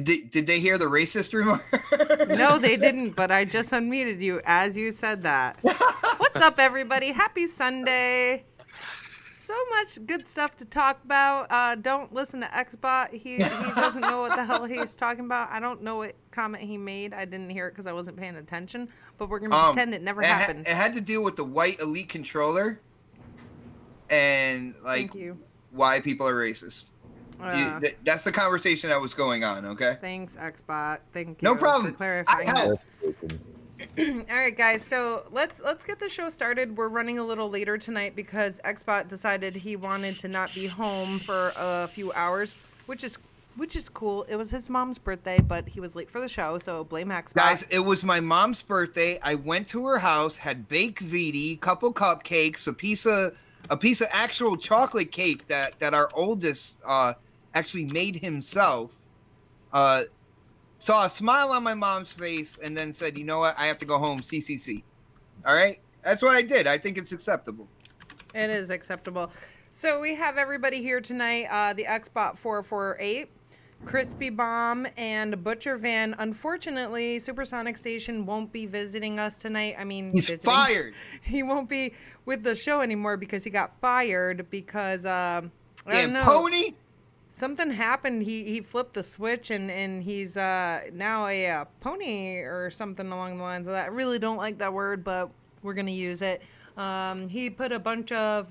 Did they hear the racist remark? No, they didn't, but I just unmuted you as you said that. What's up, everybody? Happy Sunday. So much good stuff to talk about. Don't listen to Xbot. He doesn't know what the hell he's talking about. I don't know what comment he made. I didn't hear it because I wasn't paying attention. But we're going to pretend it never happened. It had to do with the white elite controller and, like, why people are racist. That's the conversation that was going on, okay? Thanks, Xbot. Thank you. No problem. For clarifying that. All right, guys. So let's get the show started. We're running a little later tonight because Xbot decided he wanted to not be home for a few hours, which is cool. It was his mom's birthday, but he was late for the show, so blame Xbot. Guys, it was my mom's birthday. I went to her house, had baked ziti, couple cupcakes, a piece of actual chocolate cake that our oldest actually made himself. Saw a smile on my mom's face and then said, you know what? I have to go home, CCC. All right? That's what I did. I think it's acceptable. It is acceptable. So we have everybody here tonight. The Xbot 448, Crispy Bomb, and Butcher Van. Unfortunately, Supersonic Station won't be visiting us tonight. I mean, he's fired. He won't be with the show anymore because he got fired because I don't know. Pony? Something happened. He flipped the switch and he's now a pony or something along the lines of that. I really don't like that word, but we're going to use it. He put a bunch of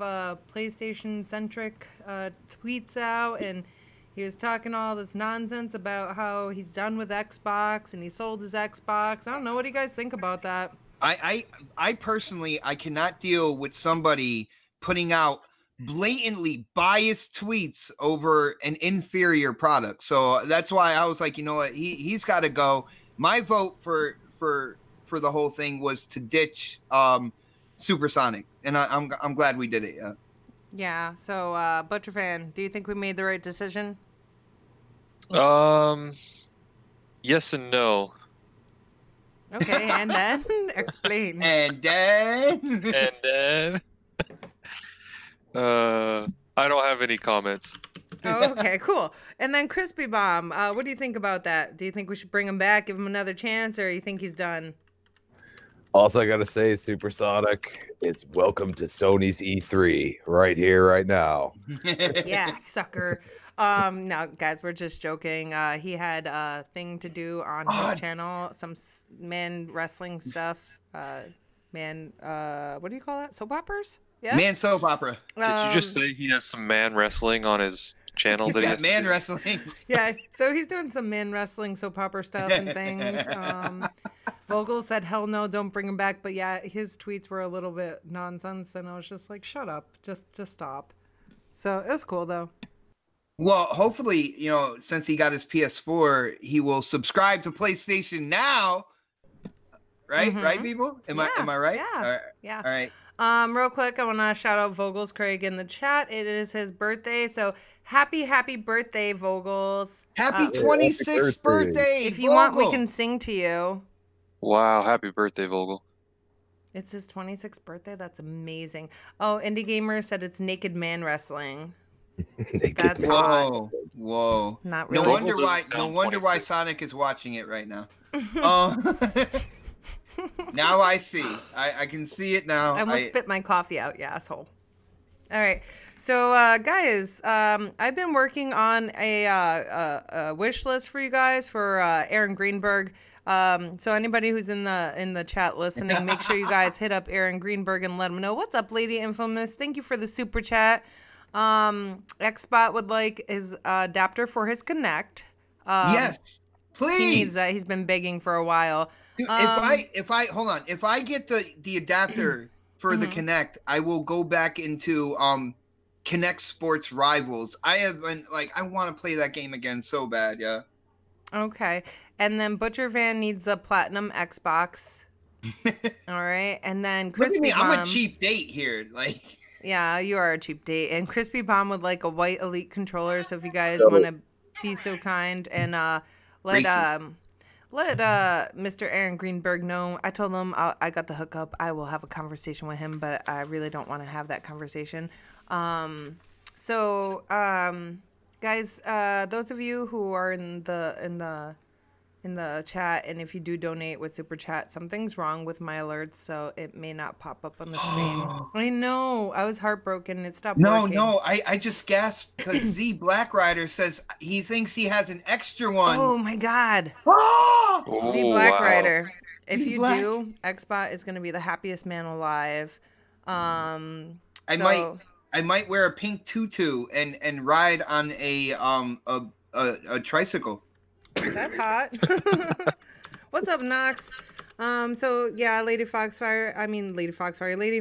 PlayStation-centric tweets out, and he was talking all this nonsense about how he's done with Xbox and he sold his Xbox. I don't know. What do you guys think about that? I personally, I cannot deal with somebody putting out blatantly biased tweets over an inferior product. So that's why I was like, you know what, he's got to go. My vote for the whole thing was to ditch Supersonic, and I'm glad we did it. Yeah. So Butcher Fan, do you think we made the right decision? Yes and no. Okay, and then explain. And then I don't have any comments. Oh, okay, cool. And then Crispy Bomb, what do you think about that? Do you think we should bring him back, give him another chance, or you think he's done? Also, I gotta say, Supersonic, it's welcome to Sony's E3 right here, right now. Yeah, sucker. No, guys, we're just joking. He had a thing to do on his channel, some man wrestling stuff. What do you call that? Soap operas? Yeah. Man soap opera. Did you just say he has some man wrestling on his channel? He's got man wrestling. Yeah, so he's doing some man wrestling soap opera stuff and things. Vogel said, hell no, don't bring him back. But yeah, his tweets were a little bit nonsense, and I was just like, shut up, just stop. So it was cool, though. Well, hopefully, you know, since he got his PS4, he will subscribe to PlayStation Now. Right? Mm-hmm. Right, people? Am I right? Yeah. All right. Yeah. All right. Real quick, I want to shout out Vogels Craig in the chat. It is his birthday, so happy birthday, Vogels. Happy 26th birthday, If you want, we can sing to you. Wow, happy birthday, Vogel. It's his 26th birthday? That's amazing. Oh, Indie Gamer said it's naked man wrestling. That's hot. Whoa. Not really. No wonder why Sonic is watching it right now. Now I see. I can see it now. I almost spit my coffee out, you asshole. All right. So, guys, I've been working on a wish list for you guys for Aaron Greenberg. So anybody who's in the chat listening, make sure you guys hit up Aaron Greenberg and let him know. What's up, Lady Infamous? Thank you for the super chat. Xbot would like his adapter for his Kinect. Yes, please. He needs that. He's been begging for a while. Dude, if I get the adapter for the Kinect, I will go back into Kinect Sports Rivals. I want to play that game again so bad, yeah. Okay. And then Butcher Van needs a platinum Xbox. All right. And then Crispy Look at me, Bomb. I'm a cheap date here. Like, yeah, you are a cheap date. And Crispy Bomb would like a white Elite controller. So if you guys want to be so kind and let Mr. Aaron Greenberg know. I told him I got the hookup. I will have a conversation with him, but I really don't want to have that conversation. Guys, Guys, those of you who are in the chat, and if you do donate with super chat, something's wrong with my alerts, so it may not pop up on the screen. I know. I was heartbroken. It stopped working. No, I just gasped because Z Black Rider says he thinks he has an extra one. Oh my God. Oh! Z Black wow. Rider. If Z you Black. do, Xbot is going to be the happiest man alive. I might wear a pink tutu and ride on a tricycle. That's hot. What's up, Knox? So yeah, Lady Foxfire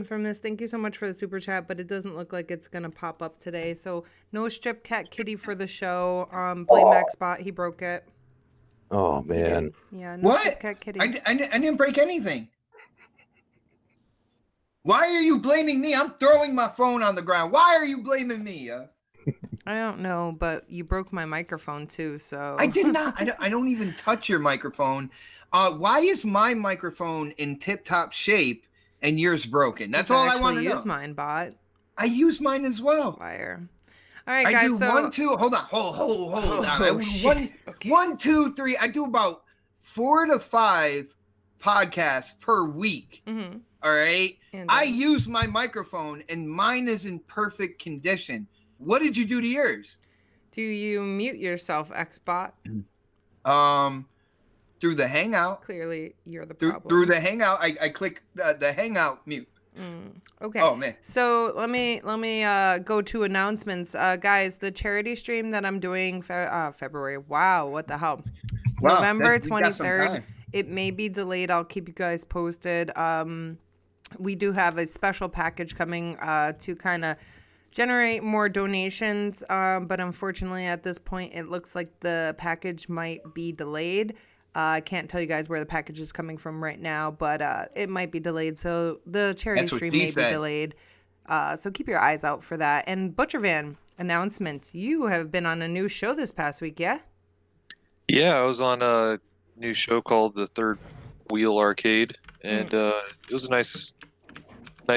from this. Thank you so much for the super chat, but it doesn't look like it's gonna pop up today. So no strip cat kitty for the show. Blame Xbot, he broke it. Oh man. Yeah, no What? strip cat kitty. I didn't break anything. Why are you blaming me? I'm throwing my phone on the ground. Why are you blaming me? I don't know, but you broke my microphone too, so. I did not. I don't even touch your microphone. Why is my microphone in tip-top shape and yours broken? That's all I want to know. Use mine, bot. I use mine as well. Liar. All right, guys. I do 1, 2. Hold on. Hold on. Oh, shit. Okay. 1, 2, 3. I do about 4 to 5 podcasts per week. Mm-hmm. All right. And I use my microphone, and mine is in perfect condition. What did you do to yours? Do you mute yourself, Xbot? Through the Hangout. Clearly, you're the problem. Through the Hangout, I click the Hangout mute. Okay. Oh man. So let me go to announcements, guys. The charity stream that I'm doing February. Wow, what the hell? Wow, November we got some 23rd. time. It may be delayed. I'll keep you guys posted. We do have a special package coming to kind of generate more donations, but unfortunately at this point it looks like the package might be delayed. I can't tell you guys where the package is coming from right now, but it might be delayed, so the charity stream may be delayed. So keep your eyes out for that. And Butcher Van, announcements. You have been on a new show this past week, yeah? Yeah, I was on a new show called The Third Wheel Arcade, and it was a nice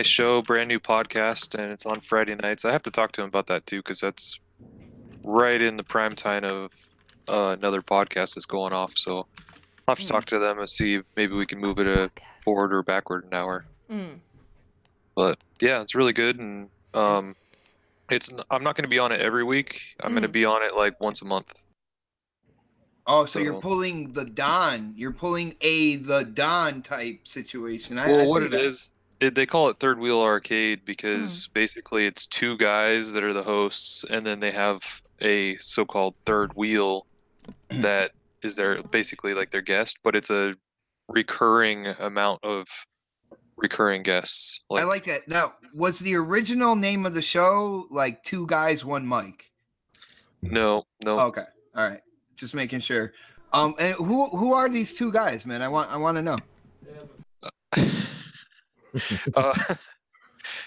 show, brand new podcast, and it's on Friday nights. I have to talk to him about that too, because that's right in the prime time of another podcast that's going off. So I'll have to talk to them and see if maybe we can move it forward or backward an hour. But yeah, it's really good, and I'm not going to be on it every week. I'm going to be on it like once a month. Oh, so you're pulling the Don. You're pulling the Don type situation. Well, what it is, they call it Third Wheel Arcade because basically it's two guys that are the hosts, and then they have a so-called third wheel that is basically like their guest, but it's a recurring amount of recurring guests. I like that. Now, was the original name of the show like Two Guys, One Mic? No. Okay, all right. Just making sure. And who are these two guys, man? I want to know.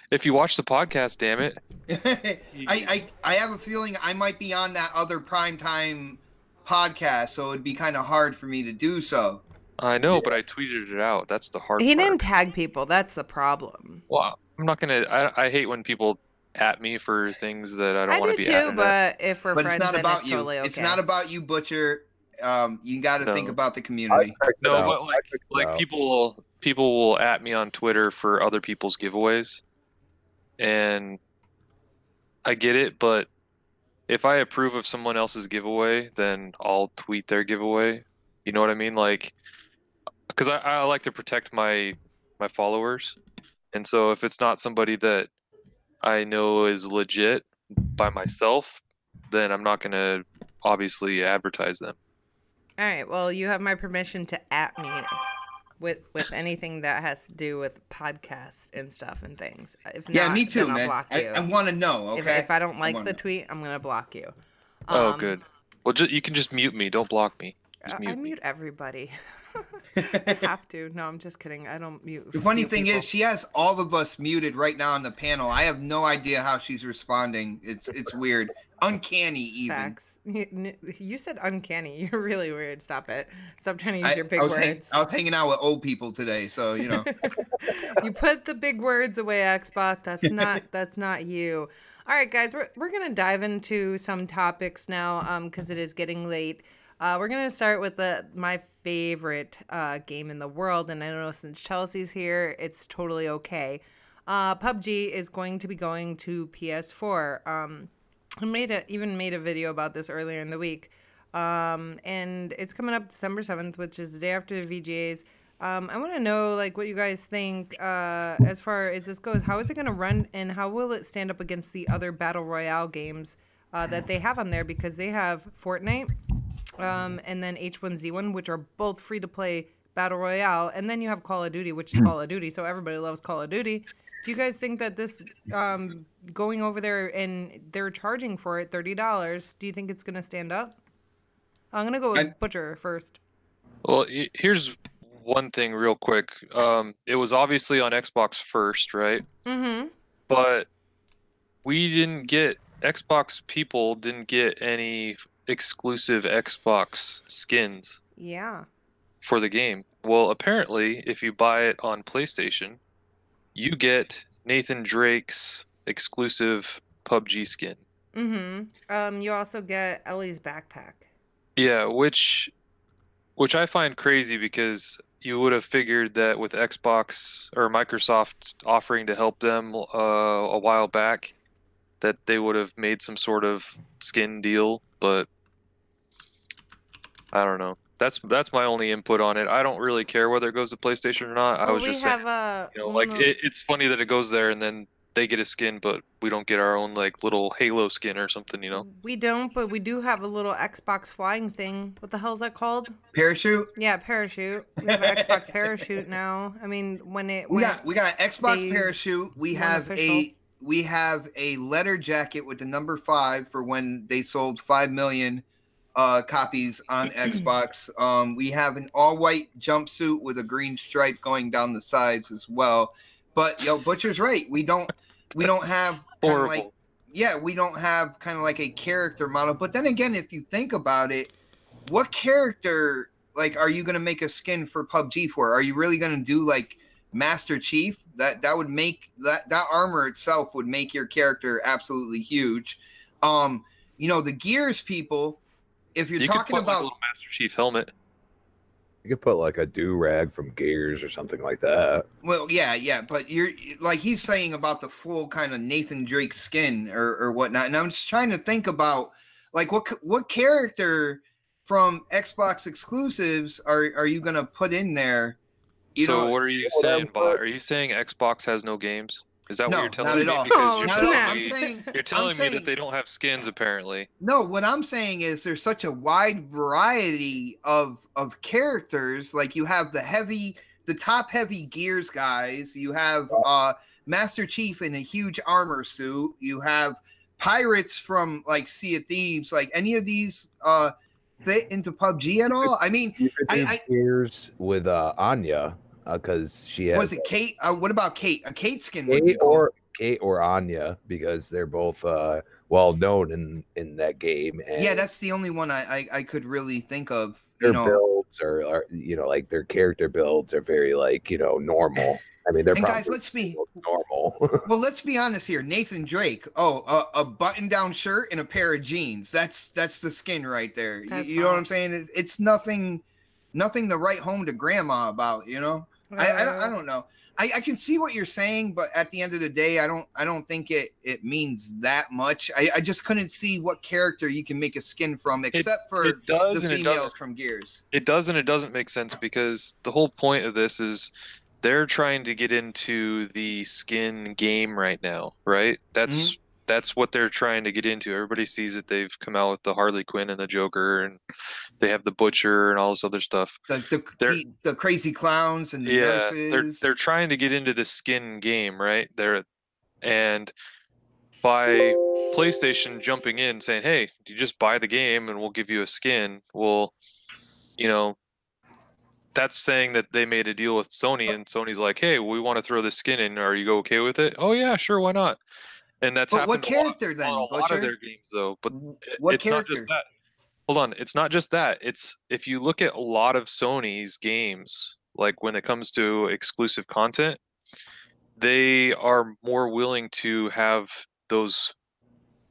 If you watch the podcast, damn it. I have a feeling I might be on that other primetime podcast, so it'd be kind of hard for me to do so. I know, but I tweeted it out. That's the hard part. He didn't tag people. That's the problem. Well, I'm not gonna. I hate when people at me for things that I don't want to be at. But if we're friends, it's not about you. Totally okay. It's not about you, Butcher. You got to think about the community. No, but like people will at me on Twitter for other people's giveaways, and I get it, but if I approve of someone else's giveaway, then I'll tweet their giveaway. You know what I mean? Like, because I like to protect my followers, and so if it's not somebody that I know is legit by myself, then I'm not gonna obviously advertise them. All right. Well, you have my permission to at me with anything that has to do with podcasts and stuff and things. If not, me too, then I'll man. block you. I want to know. Okay. If I don't like the tweet, I'm gonna block you. Oh, good. Well, you can just mute me. Don't block me. Just mute I me. mute everybody. I have to. No, I'm just kidding. I don't mute. The funny mute thing people. is, she has all of us muted right now on the panel. I have no idea how she's responding. It's weird, uncanny even. Facts. You said uncanny. You're really weird. Stop it. Stop trying to use your big words. I was hanging out with old people today, so you know. You put the big words away, Xbox. That's not you. All right, guys, we're gonna dive into some topics now, because it is getting late. We're gonna start with my favorite game in the world, and I know since Chelsea's here, it's totally okay. PUBG is going to be going to PS4. I even made a video about this earlier in the week, and it's coming up December 7th, which is the day after the VGAs. I want to know like what you guys think as far as this goes. How is it going to run, and how will it stand up against the other battle royale games that they have on there? Because they have Fortnite, and then H1Z1, which are both free to play battle royale, and then you have Call of Duty, which is Call of Duty. So everybody loves Call of Duty. Do you guys think that this going over there and they're charging for it $30? Do you think it's going to stand up? I'm going to go with Butcher first. Well, here's one thing real quick. It was obviously on Xbox first, right? Mm-hmm. But Xbox people didn't get any exclusive Xbox skins. Yeah. For the game. Well, apparently, if you buy it on PlayStation, you get Nathan Drake's exclusive PUBG skin. Mm-hmm. You also get Ellie's backpack. Yeah, which I find crazy because you would have figured that with Xbox or Microsoft offering to help them a while back, that they would have made some sort of skin deal, but I don't know. That's my only input on it. I don't really care whether it goes to PlayStation or not. I was just saying, it's funny that it goes there and then they get a skin, but we don't get our own like little Halo skin or something, you know? We don't, but we do have a little Xbox flying thing. What the hell is that called? Parachute? Yeah, parachute. We have an Xbox parachute now. I mean, we got an Xbox parachute. We have a letter jacket with the number 5 for when they sold 5 million copies on Xbox. We have an all-white jumpsuit with a green stripe going down the sides as well. But Butcher's right. We don't have we don't have kind of like a character model. But then again, if you think about it, what character like are you going to make a skin for PUBG for? Are you really going to do like Master Chief? That would make that armor itself would make your character absolutely huge. The Gears people, if you're talking could put, about like, a little Master Chief helmet. You could put like a do-rag from Gears or something like that. Well, yeah, but you're like he's saying about the full kind of Nathan Drake skin or whatnot, and I'm just trying to think about like what character from Xbox exclusives are you gonna put in there? What are you saying, Bot? Are you saying Xbox has no games? Is that what you're telling me? Not at all. Because you're telling me that they don't have skins, apparently. No, what I'm saying is there's such a wide variety of characters. Like you have the top heavy Gears guys. You have Master Chief in a huge armor suit. You have pirates from like Sea of Thieves. Like any of these fit into PUBG at all? I mean, Gears with Anya. Because she has. Was it Kate? What about Kate? A Kate skin. Kate or Anya, because they're both well known in that game. And yeah, that's the only one I could really think of. Their builds are like their character builds are very normal. I mean, they're guys. Let's be normal. Well, let's be honest here. Nathan Drake. A button-down shirt and a pair of jeans. That's the skin right there. You know what I'm saying? It's nothing to write home to grandma about. I don't know. I can see what you're saying, but at the end of the day, I don't think it means that much. I just couldn't see what character you can make a skin from, except for the females from Gears. It does and it doesn't make sense because the whole point of this is they're trying to get into the skin game right now, right? That's what they're trying to get into. Everybody sees it. They've come out with the Harley Quinn and the Joker, and they have the Butcher and all this other stuff. The crazy clowns and the nurses. They're trying to get into the skin game, right? And by PlayStation jumping in saying, "Hey, you just buy the game and we'll give you a skin." Well, that's saying that they made a deal with Sony, and Sony's like, "Hey, we want to throw this skin in. Are you okay with it?" "Oh yeah, sure, why not?" And that's happened what character then? On a lot of their games, though. But it's not just that. Hold on, it's not just that. It's if you look at a lot of Sony's games, like when it comes to exclusive content, they are more willing to have those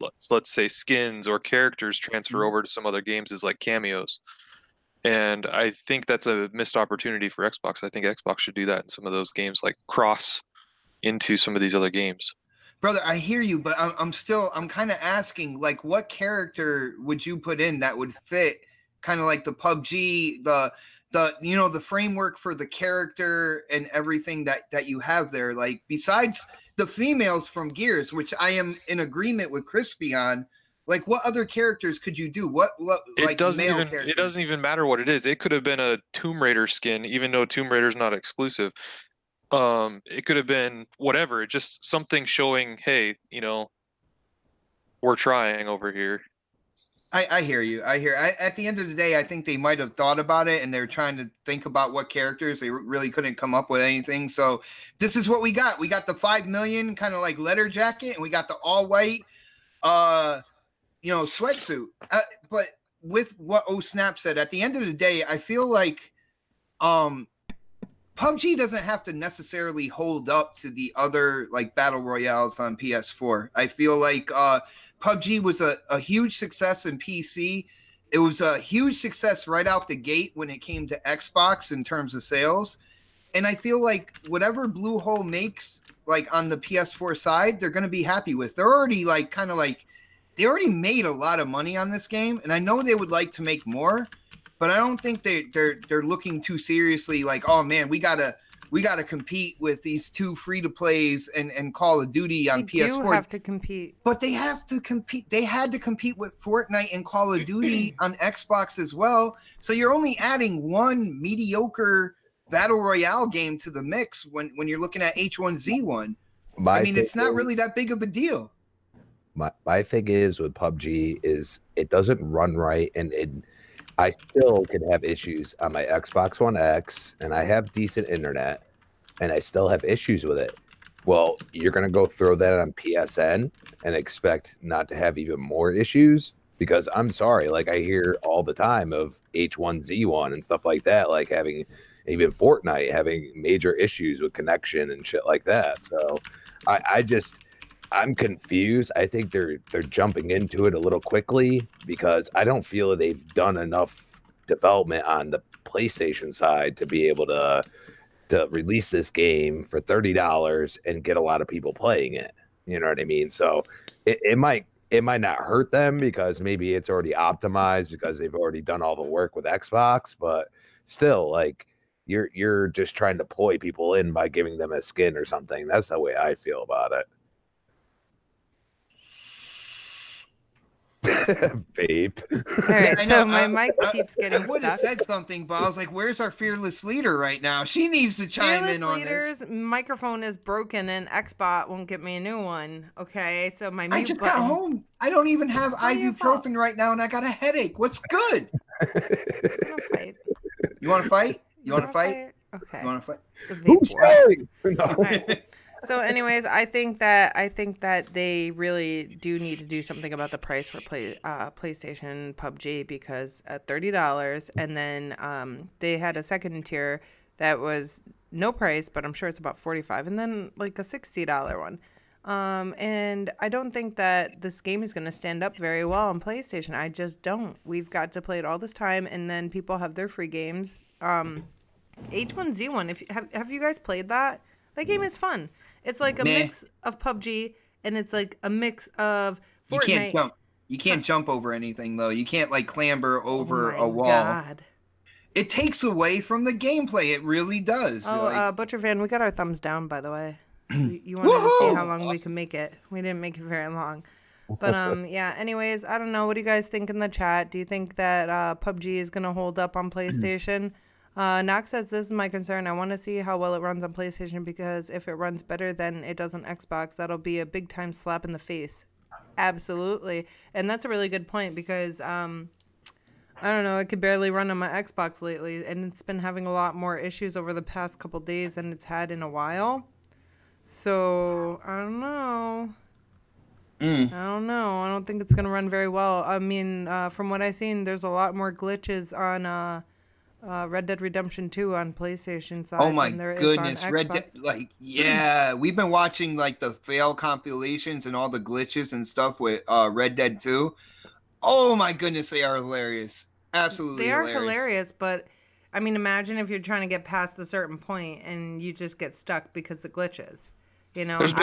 let's say skins or characters transfer over to some other games as like cameos. And I think that's a missed opportunity for Xbox. I think Xbox should do that in some of those games, like cross into some of these other games. Brother, I hear you, but I'm kind of asking, like, what character would you put in that would fit kind of like the PUBG, the framework for the character and everything that you have there, like besides the females from Gears, which I am in agreement with Crispy on. Like, what other characters could you do? What like it doesn't male even characters? it doesn't even matter what it is. It could have been a Tomb Raider skin, even though Tomb Raider's not exclusive. It could have been whatever, just something showing, hey, we're trying over here. I hear you. At the end of the day, I think they might have thought about it and they're trying to think about what characters. They really couldn't come up with anything. So this is what we got. We got the 5 million kind of like leather jacket, and we got the all white, sweatsuit. But with what Snap said, at the end of the day, I feel like, PUBG doesn't have to necessarily hold up to the other like battle royales on PS4. I feel like PUBG was a huge success in PC. It was a huge success right out the gate when it came to Xbox in terms of sales. And I feel like whatever Bluehole makes like on the PS4 side, they're going to be happy with. They're already they already made a lot of money on this game, and I know they would like to make more. But I don't think they're looking too seriously. Like, oh man, we gotta compete with these two free to plays and Call of Duty on PS4. They do have to compete, but they have to compete. They had to compete with Fortnite and Call of Duty on Xbox as well. So you're only adding one mediocre battle royale game to the mix when you're looking at H1Z1. It's not really that big of a deal. My thing is with PUBG is it doesn't run right, and I still can have issues on my Xbox One X, and I have decent internet, and I still have issues with it. Well, you're going to go throw that on PSN and expect not to have even more issues? Because I'm sorry, like I hear all the time of H1Z1 and stuff like that, like having even Fortnite having major issues with connection and shit like that. So I'm confused. I think they're jumping into it a little quickly because I don't feel that they've done enough development on the PlayStation side to be able to release this game for $30 and get a lot of people playing it. You know what I mean? So it might not hurt them because maybe it's already optimized because they've already done all the work with Xbox, but still, like you're just trying to ploy people in by giving them a skin or something. That's the way I feel about it. Vape. All right, so my mic keeps getting I would have stuck. said something, but I was like, where's our fearless leader right now? She needs to chime in on this. Microphone is broken and Xbot won't get me a new one. Okay, so my mute I just button. got home. I don't even have ibuprofen right now, and I got a headache. What's good? Fight. You want to fight? You want to fight? Okay. You want to fight? Who's saying? No. Right. So, anyways, I think that they really do need to do something about the price for PlayStation PUBG, because at $30, and then they had a second tier that was no price, but I'm sure it's about $45, and then like a $60 one. And I don't think that this game is going to stand up very well on PlayStation. I just don't. We've got to play it all this time, and then people have their free games. H1Z1. Have you guys played that? That game is fun. It's like a mix of PUBG, and it's like a mix of Fortnite. You can't jump. You can't jump over anything, though. You can't like clamber over a wall. God. It takes away from the gameplay. It really does. Oh, Butcher Fan, we got our thumbs down, by the way. You wanted to see how long we can make it. We didn't make it very long. But yeah, anyways, I don't know. What do you guys think in the chat? Do you think that PUBG is going to hold up on PlayStation? Knox says, this is my concern. I want to see how well it runs on PlayStation, because if it runs better than it does on Xbox, that'll be a big time slap in the face. Absolutely. And that's a really good point, because I don't know, it could barely run on my Xbox lately, and it's been having a lot more issues over the past couple days than it's had in a while. So I don't know. I don't know. I don't think it's going to run very well. I mean, from what I've seen, there's a lot more glitches Red Dead Redemption 2 on PlayStation side. Oh my than there is goodness, on Red Dead! Xbox. Like, yeah, we've been watching like the fail compilations and all the glitches and stuff with Red Dead 2. Oh my goodness, they are hilarious. Absolutely They are hilarious. hilarious, but I mean, imagine if you're trying to get past a certain point and you just get stuck because the glitches. You know, There's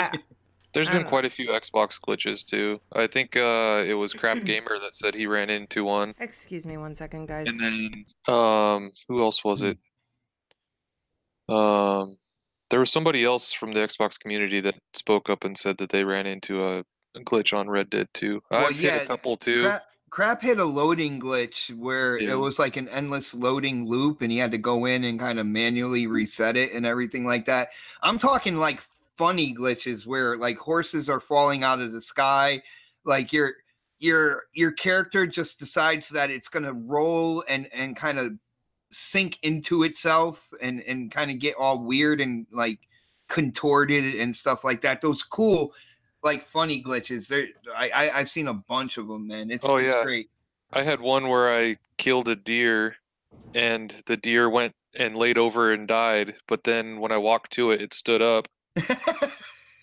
I been don't quite a few Xbox glitches too. I think it was Crap Gamer that said he ran into one. Excuse me 1 second, guys. And then who else was it? There was somebody else from the Xbox community that spoke up and said that they ran into a glitch on Red Dead 2. Well, I've hit a couple too. Crap hit a loading glitch where it was like an endless loading loop and he had to go in and kind of manually reset it and everything like that. I'm talking like funny glitches where like horses are falling out of the sky, like your character just decides that it's gonna roll and kind of sink into itself and kind of get all weird and like contorted and stuff like that. Those cool like funny glitches. I've seen a bunch of them, man. It's great. I had one where I killed a deer and the deer went and laid over and died, but then when I walked to it, it stood up.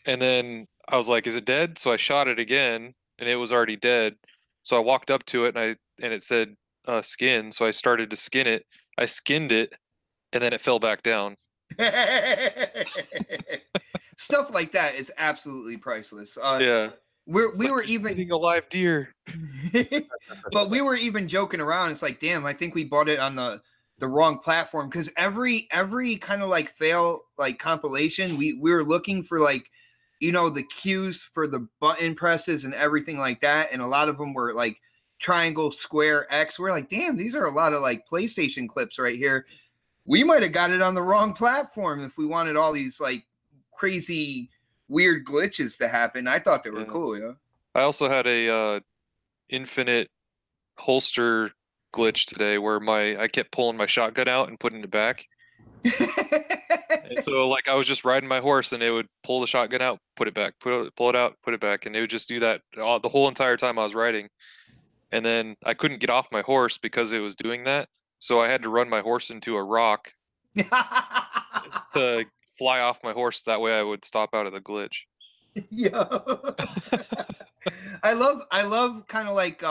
And then I was like, is it dead? So I shot it again and it was already dead. So I walked up to it and it said skin. So I started to skin it. I skinned it and then it fell back down. Stuff like that is absolutely priceless. Yeah. We were even eating a live deer. But we were even joking around. It's like, damn, I think we bought it on the wrong platform, because every kind of like fail like compilation, we were looking for like, you know, the cues for the button presses and everything like that, and a lot of them were like triangle, square, X. We're like, damn, these are a lot of like PlayStation clips right here. We might have got it on the wrong platform if we wanted all these like crazy weird glitches to happen. I thought they were cool. Yeah. I also had a infinite holster glitch today where I kept pulling my shotgun out and putting it back. And so like I was just riding my horse and it would pull the shotgun out, put it back, pull it out, put it back, and it would just do that the whole entire time I was riding. And then I couldn't get off my horse because it was doing that, so I had to run my horse into a rock to fly off my horse. That way I would stop out of the glitch. Yeah. I love kind of like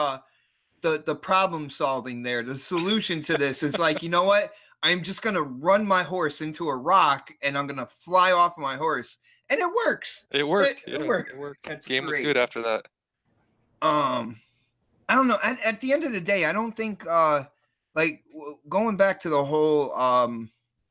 the problem solving there. The solution to this is like, you know what? I'm just gonna run my horse into a rock and I'm gonna fly off my horse, and it works. It worked. It worked. That's game was good after that. I don't know. At the end of the day, I don't think like going back to the whole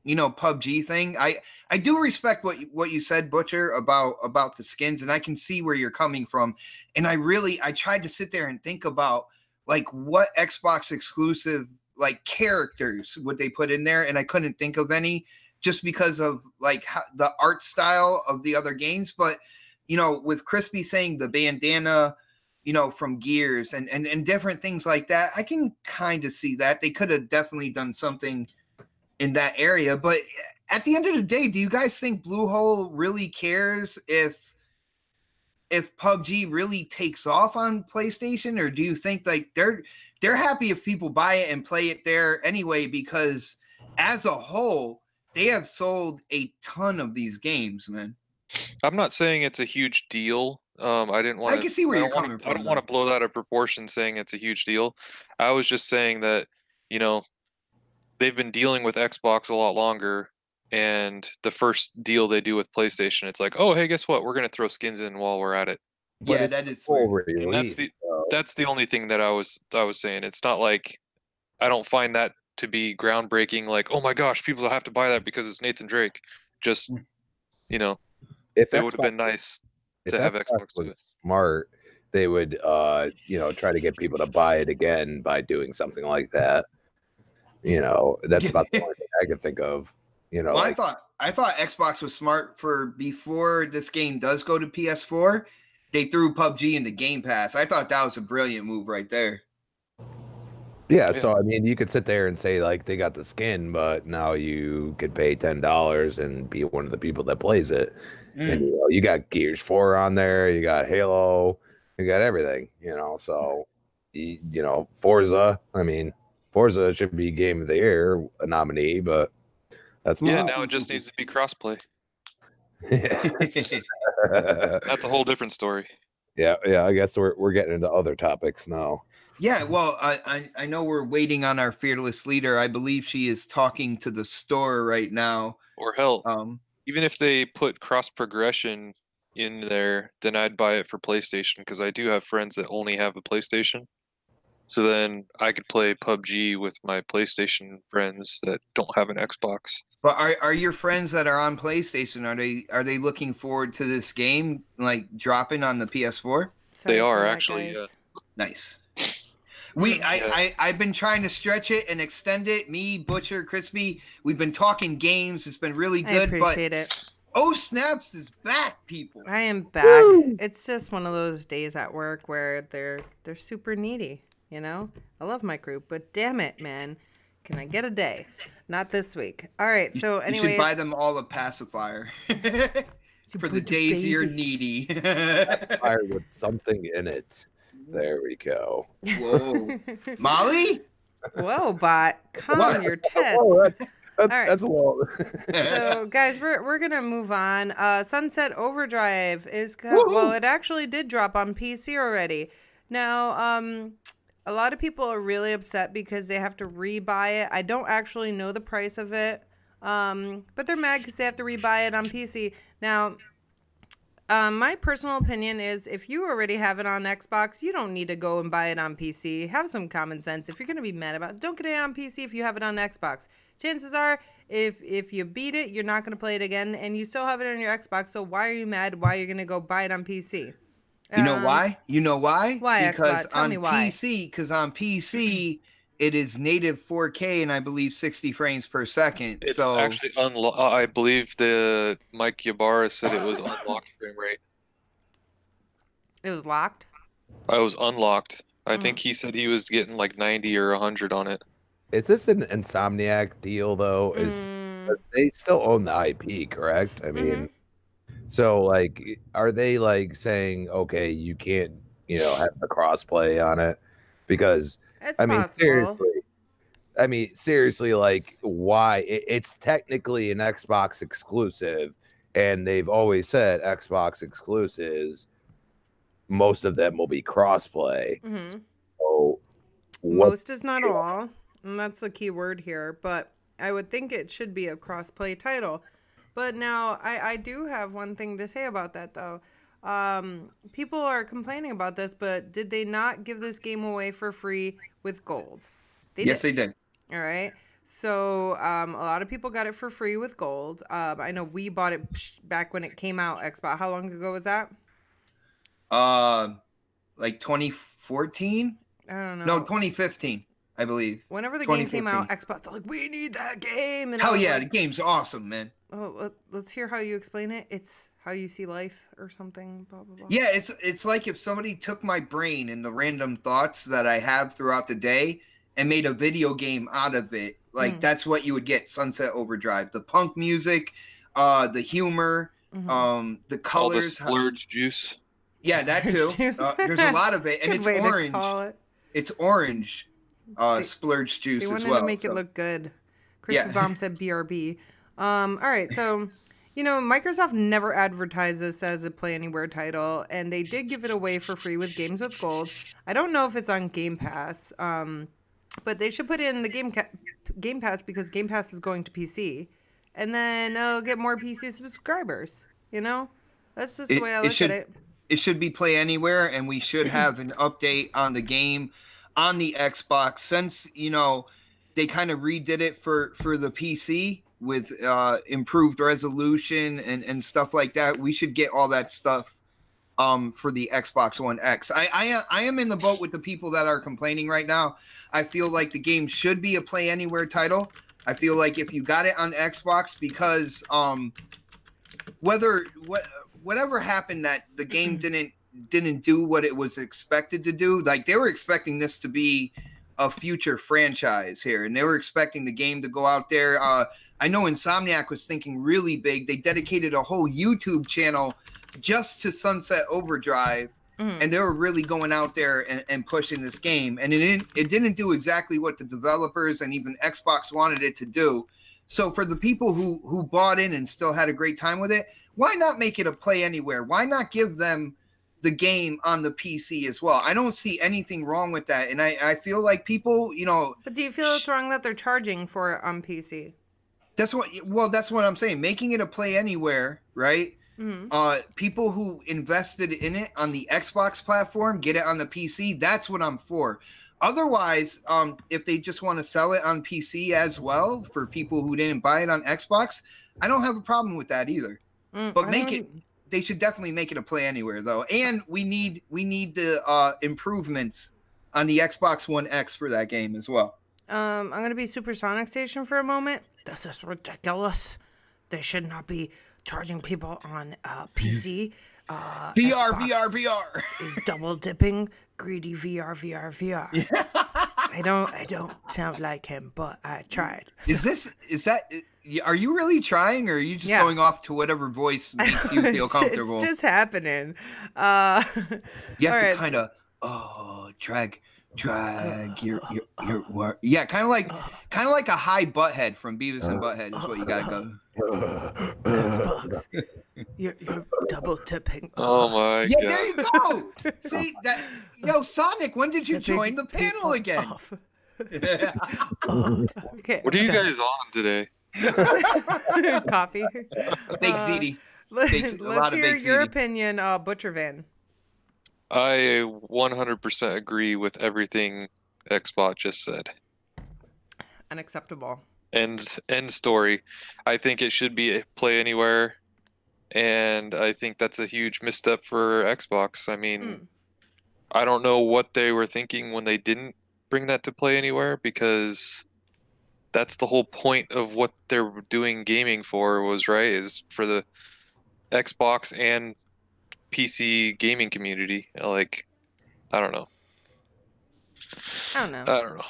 you know, PUBG thing. I do respect what you said, Butcher, about the skins, and I can see where you're coming from. And I tried to sit there and think about like what Xbox exclusive like characters would they put in there, and I couldn't think of any, just because of like how, the art style of the other games. But you know, with Crispy saying the bandana, you know, from Gears and different things like that, I can kind of see that they could have definitely done something in that area. But at the end of the day, do you guys think Bluehole really cares if PUBG really takes off on PlayStation, or do you think like they're happy if people buy it and play it there anyway, because as a whole they have sold a ton of these games, man? I'm not saying it's a huge deal. I didn't want. I can see where you're coming from. I don't want to blow that out of proportion saying it's a huge deal. I was just saying that, you know, they've been dealing with Xbox a lot longer, and the first deal they do with PlayStation, it's like, oh, hey, guess what? We're gonna throw skins in while we're at it. Yeah, that is And that's the only thing that I was saying. It's not like I don't find that to be groundbreaking. Like, oh my gosh, people have to buy that because it's Nathan Drake. Just, you know, it would have been nice to have Xbox do it. Smart, they would you know, try to get people to buy it again by doing something like that. You know, that's about the only thing I can think of. You know, well, like, I thought Xbox was smart for before this game does go to PS4. They threw PUBG into Game Pass. I thought that was a brilliant move right there. Yeah, so I mean, you could sit there and say like they got the skin, but now you could pay $10 and be one of the people that plays it. And you know, you got Gears 4 on there, you got Halo, you got everything. You know, so you know, Forza. I mean, Forza should be Game of the Year nominee, but that's now it just needs to be crossplay. That's a whole different story. Yeah. I guess we're getting into other topics now. Yeah, well, I know we're waiting on our fearless leader. I believe she is talking to the store right now. Or hell, even if they put cross progression in there, then I'd buy it for PlayStation because I do have friends that only have a PlayStation. So then I could play PUBG with my PlayStation friends that don't have an Xbox. But are your friends that are on PlayStation, are they looking forward to this game like dropping on the PS4? They are actually, yeah. Nice. I've been trying to stretch it and extend it. Me, Butcher, Crispy, we've been talking games. It's been really good. I appreciate it. Oh, Snaps is back, people. I am back. Woo! It's just one of those days at work where they're super needy, you know? I love my group, but damn it, man. Can I get a day? Not this week. All right, so anyways. You should buy them all a pacifier. For the days you're needy. Pacifier with something in it. There we go. Whoa. Molly? Whoa, bot. Calm your tits. Oh, All right. That's a little. So, guys, we're going to move on. Sunset Overdrive is... Well, it actually did drop on PC already. Now, a lot of people are really upset because they have to rebuy it. I don't actually know the price of it. But they're mad because they have to rebuy it on PC. Now... my personal opinion is if you already have it on Xbox, you don't need to go and buy it on PC. Have some common sense. If you're going to be mad about it, don't get it on PC if you have it on Xbox. Chances are, if you beat it, you're not going to play it again, and you still have it on your Xbox, so why are you mad? Why are you going to go buy it on PC? You know why? You know why? Why, because Xbox? Tell me why. On PC, it is native 4K and I believe 60 frames per second. It's so actually I believe the Mike Ybarra said it was unlocked frame rate. It was locked? I was unlocked. I think he said he was getting like 90 or 100 on it. Is this an Insomniac deal though? They still own the IP, correct? I mean, so like, are they like saying, okay, you can't, have the crossplay on it because it's possible. Seriously, like, why? It's technically an Xbox exclusive, and they've always said Xbox exclusives. Most of them will be crossplay. So, most is not all, and that's a key word here. But I would think it should be a crossplay title. But now I do have one thing to say about that, though. People are complaining about this, but did they not give this game away for free with gold? Yes, they did. All right. So a lot of people got it for free with gold. I know we bought it back when it came out. Xbox. How long ago was that? Like 2014. I don't know. No, 2015, I believe. Whenever the game came out, Xbox was like, we need that game. And hell yeah, the game's awesome, man. Oh, let's hear how you explain it. It's how you see life or something, blah, blah, blah. Yeah, it's like if somebody took my brain and the random thoughts that I have throughout the day and made a video game out of it. Like, that's what you would get, Sunset Overdrive. The punk music, the humor, the colors. All the splurge juice. Yeah, that too. There's a lot of it, and it's orange. It's orange splurge juice as well. They wanted to make it look good. Chris Bomb said BRB. All right, so, Microsoft never advertised this as a Play Anywhere title, and they did give it away for free with Games with Gold. I don't know if it's on Game Pass, but they should put it in the Game Pass because Game Pass is going to PC, and then they'll get more PC subscribers, That's just the way I look at it. It should be Play Anywhere, and we should have an update on the game on the Xbox since, they kind of redid it for the PC with improved resolution and stuff like that. We should get all that stuff for the Xbox One X. I am in the boat with the people that are complaining right now. I feel like the game should be a Play Anywhere title. I feel like if you got it on Xbox, because whatever happened that the game didn't do what it was expected to do. Like, they were expecting this to be a future franchise here, and they were expecting the game to go out there. I know Insomniac was thinking really big. They dedicated a whole YouTube channel just to Sunset Overdrive, and they were really going out there and pushing this game, and it didn't do exactly what the developers and even Xbox wanted it to do. So for the people who bought in and still had a great time with it, why not make it a play anywhere? Why not give them the game on the PC as well? I don't see anything wrong with that, and I feel like people, you know. But do you feel it's wrong that they're charging for it on PC? That's what I'm saying. Making it a play anywhere, right? People who invested in it on the Xbox platform get it on the PC. That's what I'm for. Otherwise, if they just want to sell it on PC as well for people who didn't buy it on Xbox, I don't have a problem with that either. But they should definitely make it a play anywhere though. And we need the improvements on the Xbox One X for that game as well. I'm gonna be Supersonic Station for a moment. This is ridiculous. They should not be charging people on PC. VR is double dipping. Greedy VR. I don't sound like him, but I tried. Are you really trying, or are you just going off to whatever voice makes you feel comfortable? It's just happening. You have to kind of drag your yeah, kind of like a high butthead from Beavis and Butthead is what you gotta go. You're double tipping. Oh my god! Yeah, there you go. See that? Yo, Sonic, when did you join the panel again? Okay. What are you guys on today? Coffee. Baked ziti. Let's hear your opinion, Butcher Van. I 100% agree with everything Xbot just said. Unacceptable. End story. I think it should be a play anywhere, and I think that's a huge misstep for Xbox. I mean, I don't know what they were thinking when they didn't bring that to play anywhere, because that's the whole point of what they're doing gaming for, was right, is for the Xbox and PC gaming community. Like, I don't know.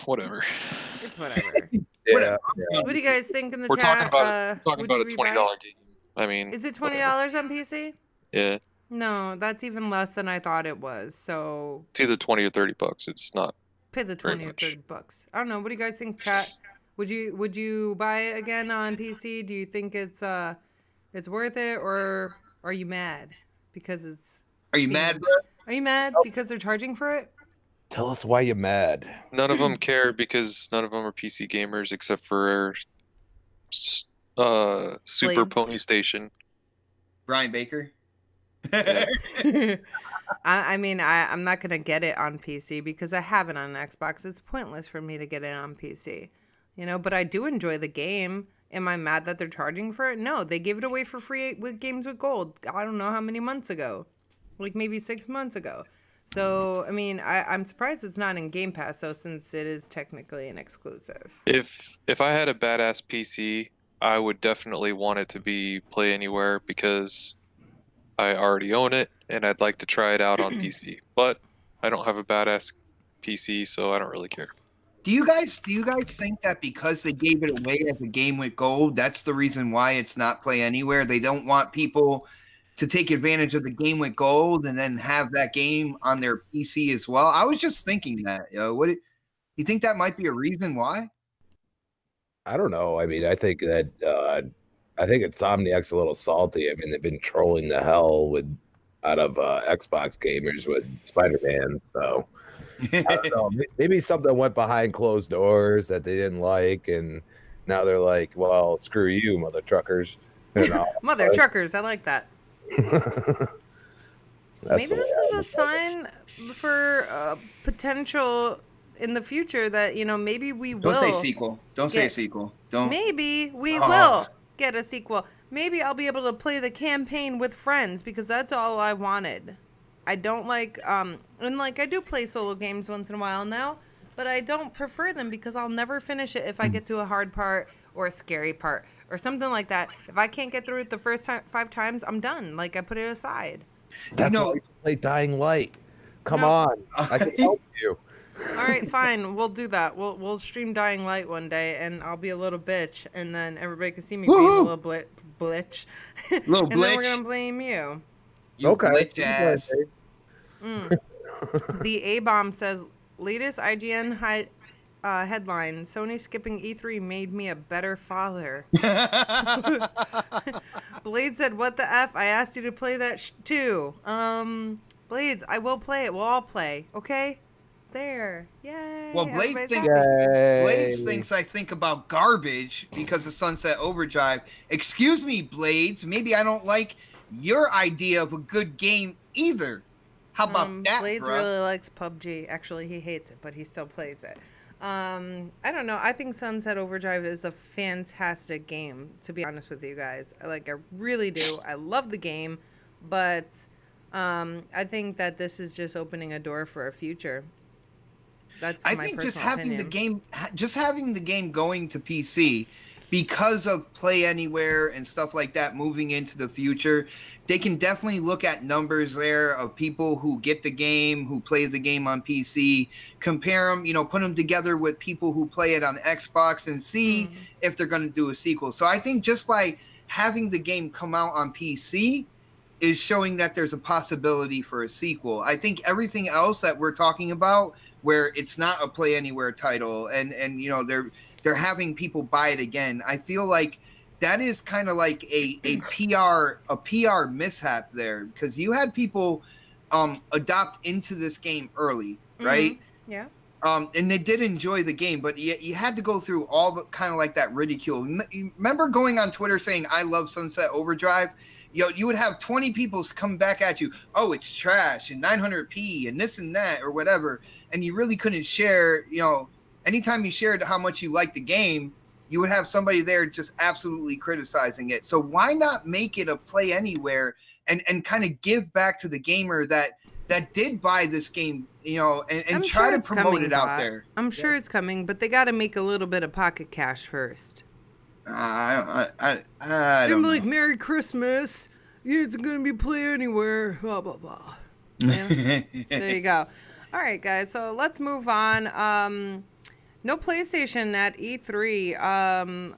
Whatever. It's whatever. Yeah. What do you guys think in the We're chat? talking about a $20 game. I mean, is it $20 on PC? Yeah. No, that's even less than I thought it was. So It's either $20 or $30. It's not. Pay the 20 or 30 bucks. I don't know. What do you guys think, chat? Would you buy it again on PC? Do you think it's worth it, or are you mad because it's? Are you mad, bro? Are you mad because they're charging for it? Tell us why you're mad. None of them care, because none of them are PC gamers except for Super Blades. Pony Station. Brian Baker. I mean, I'm not gonna get it on PC because I have it on Xbox. It's pointless for me to get it on PC, you know. But I do enjoy the game. Am I mad that they're charging for it? No, they gave it away for free with Games with Gold. I don't know how many months ago, like maybe 6 months ago. So, I mean, I'm surprised it's not in Game Pass, though, since it is technically an exclusive. If I had a badass PC, I would definitely want it to be play anywhere, because I already own it and I'd like to try it out on PC. But I don't have a badass PC, so I don't really care. Do you guys think that because they gave it away as a game with gold, that's the reason why it's not play anywhere? They don't want people to take advantage of the game with gold and then have that game on their PC as well? I was just thinking that. You think that might be a reason why? I don't know. I mean, I think that Insomniac's a little salty. I mean, they've been trolling the hell out of Xbox gamers with Spider-Man. So I don't know. Maybe something went behind closed doors that they didn't like, and now they're like, "Well, screw you, mother truckers." You know? Mother truckers. I like that. Maybe this is a sign for potential in the future that, you know, maybe we will. Don't say sequel. Don't say a sequel. Don't. Maybe we will get a sequel. Maybe I'll be able to play the campaign with friends, because that's all I wanted. I don't like and like I do play solo games once in a while now, but I don't prefer them because I'll never finish it if I get to a hard part or a scary part or something like that. If I can't get through it the first 5 times, I'm done. Like, I put it aside. That's why you play Dying Light. Come on, I can help you. All right, fine. We'll do that. We'll stream Dying Light one day, and I'll be a little bitch, and then everybody can see me being a little glitch. Little and glitch. then we're gonna blame you. You glitch ass. The A-Bomb says, latest IGN headline, Sony skipping E3 made me a better father. Blade said, what the F? I asked you to play that too. Blades, I will play it. We'll all play. Okay? There. Yay. Well, Blades thinks I think about garbage because of Sunset Overdrive. Excuse me, Blades. Maybe I don't like your idea of a good game either. How about that, Blades bruh? really likes PUBG. Actually, he hates it, but he still plays it. I don't know. I think Sunset Overdrive is a fantastic game, to be honest with you guys. I really do. I love the game, but I think that this is just opening a door for a future. That's my personal opinion. Just having the game going to PC because of Play Anywhere and stuff like that moving into the future, they can definitely look at numbers there of people who get the game, who play the game on PC, compare them, put them together with people who play it on Xbox and see if they're going to do a sequel. So I think just by having the game come out on PC is showing that there's a possibility for a sequel. I think everything else that we're talking about, where it's not a Play Anywhere title and they're having people buy it again, I feel like that is kind of like a PR mishap there, because you had people adopt into this game early, right? Yeah. And they did enjoy the game, but you had to go through all the kind of like that ridicule. Remember going on Twitter saying, I love Sunset Overdrive? You would have 20 people come back at you. Oh, it's trash and 900p and this and that or whatever. And you really couldn't share, anytime you shared how much you liked the game, you would have somebody there just absolutely criticizing it. So why not make it a Play Anywhere and kind of give back to the gamer that did buy this game, and try to promote it out there. I'm sure it's coming, but they got to make a little bit of pocket cash first. I don't know. Like, Merry Christmas. It's going to be Play Anywhere. Blah, blah, blah. Yeah. There you go. All right, guys. So let's move on. No PlayStation at E3.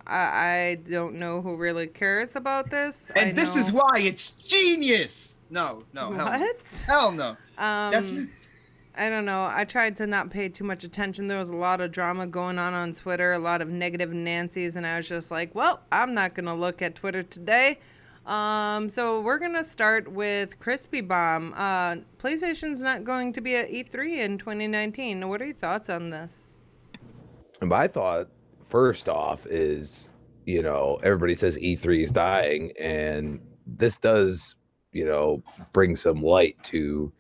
I don't know who really cares about this. And this is why it's genius. No. What? Hell no. I don't know. I tried to not pay too much attention. There was a lot of drama going on Twitter, a lot of negative Nancy's, and I was just like, well, I'm not going to look at Twitter today. So we're going to start with Crispy Bomb. PlayStation's not going to be at E3 in 2019. What are your thoughts on this? My thought, first off, is, everybody says E3 is dying, and this does, bring some light to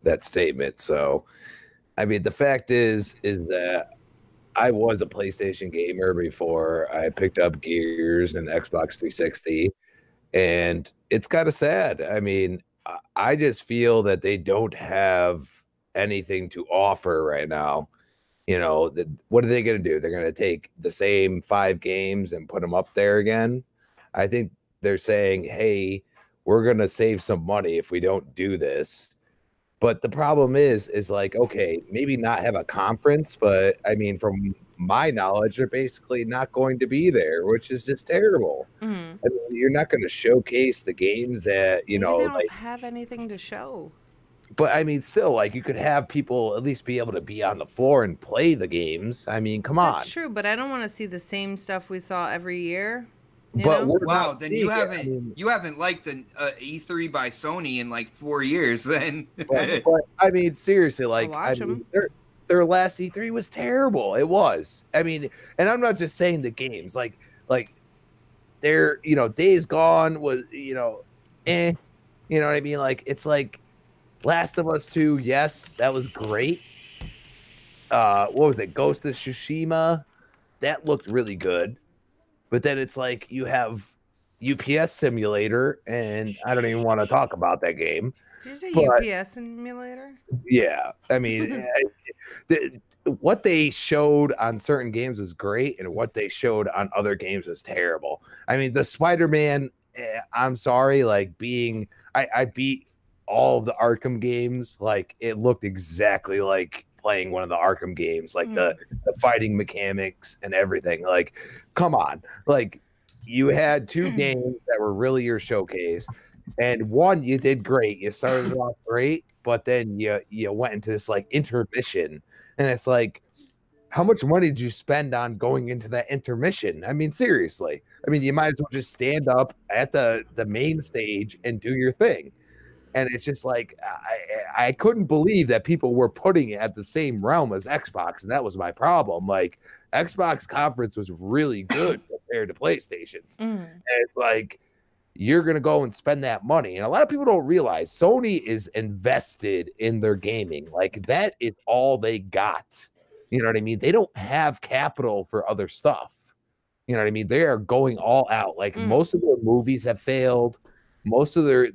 that statement. So, I mean, the fact is that I was a PlayStation gamer before I picked up Gears and Xbox 360, and it's kind of sad. I mean, I just feel that they don't have anything to offer right now. What are they going to do? They're going to take the same 5 games and put them up there again. I think they're saying, hey, we're going to save some money if we don't do this. But the problem is like, okay, maybe not have a conference, but I mean, from my knowledge, they're basically not going to be there, which is just terrible. Mm-hmm. I mean, you're not going to showcase the games that, Maybe they don't have anything to show. But I mean, still, like, you could have people at least be able to be on the floor and play the games. I mean, come on. That's true, but I don't want to see the same stuff we saw every year. Wow, then you haven't liked an E3 by Sony in like 4 years. Then, but I mean, seriously, like, their last E3 was terrible. It was. I mean, and I'm not just saying the games, like their Days Gone was you know what I mean. Like, it's like Last of Us 2. Yes, that was great. What was it? Ghost of Tsushima. That looked really good. But then it's like you have UPS Simulator, and I don't even want to talk about that game. Did you say UPS Simulator? Yeah. I mean, what they showed on certain games was great, and what they showed on other games was terrible. I mean, the Spider-Man, I'm sorry, like, I beat all of the Arkham games. Like, it looked exactly like playing one of the Arkham games, like the fighting mechanics and everything. Like, come on. Like, you had 2 games that were really your showcase. And one, you did great. You started off great, but then you went into this like intermission, and it's like, how much money did you spend on going into that intermission? I mean, seriously. I mean, you might as well just stand up at the main stage and do your thing. And it's just like I couldn't believe that people were putting it at the same realm as Xbox, and that was my problem. Like Xbox conference was really good compared to PlayStation's. And it's like you're gonna go and spend that money. And a lot of people don't realize Sony is invested in their gaming. Like that is all they got. You know what I mean? They don't have capital for other stuff. You know what I mean? They are going all out. Like most of their movies have failed. Most of their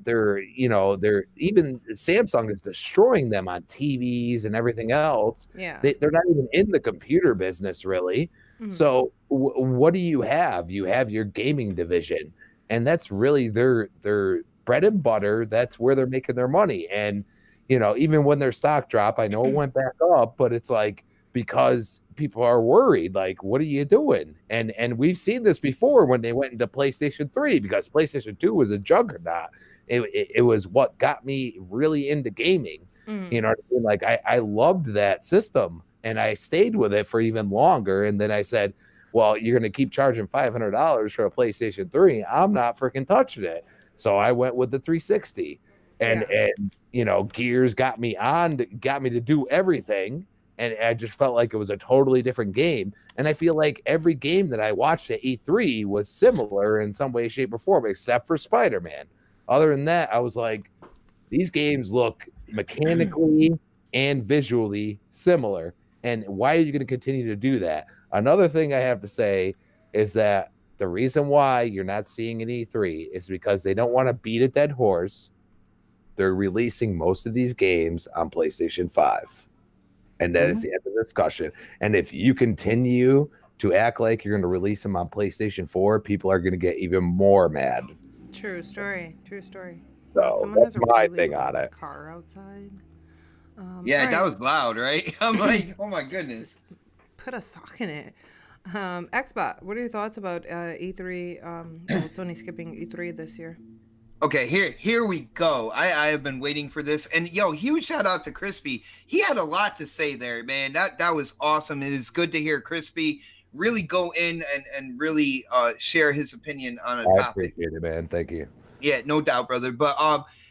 even Samsung is destroying them on TVs and everything else. Yeah. They're not even in the computer business really. So what do you have? You have your gaming division, and that's really their bread and butter. That's where they're making their money. And you know, even when their stock dropped, I know it went back up, but it's like because people are worried, like, what are you doing? And we've seen this before when they went into PlayStation 3, because PlayStation 2 was a juggernaut. It was what got me really into gaming. You know what I mean? Like I loved that system, and I stayed with it for even longer. And then I said, well, you're going to keep charging $500 for a PlayStation 3. I'm not freaking touching it. So I went with the 360, and you know, Gears got me to do everything. And I just felt like it was a totally different game. And I feel like every game that I watched at E3 was similar in some way, shape, or form, except for Spider-Man. Other than that, I was like, these games look mechanically and visually similar. And why are you going to continue to do that? Another thing I have to say is that the reason why you're not seeing an E3 is because they don't want to beat a dead horse. They're releasing most of these games on PlayStation 5. And that is the end of the discussion. And if you continue to act like you're going to release them on PlayStation 4, people are going to get even more mad. True story. So that's my thing on it. Car outside. Yeah, that was loud, right? I'm like, oh my goodness. Put a sock in it. Xbot, what are your thoughts about E3? Sony skipping E3 this year? Okay, here we go. I have been waiting for this. And yo, huge shout out to Crispy. He had a lot to say there, man. That was awesome. It is good to hear Crispy really go in and really share his opinion on a topic. I appreciate it, man. Thank you. Yeah, no doubt, brother. But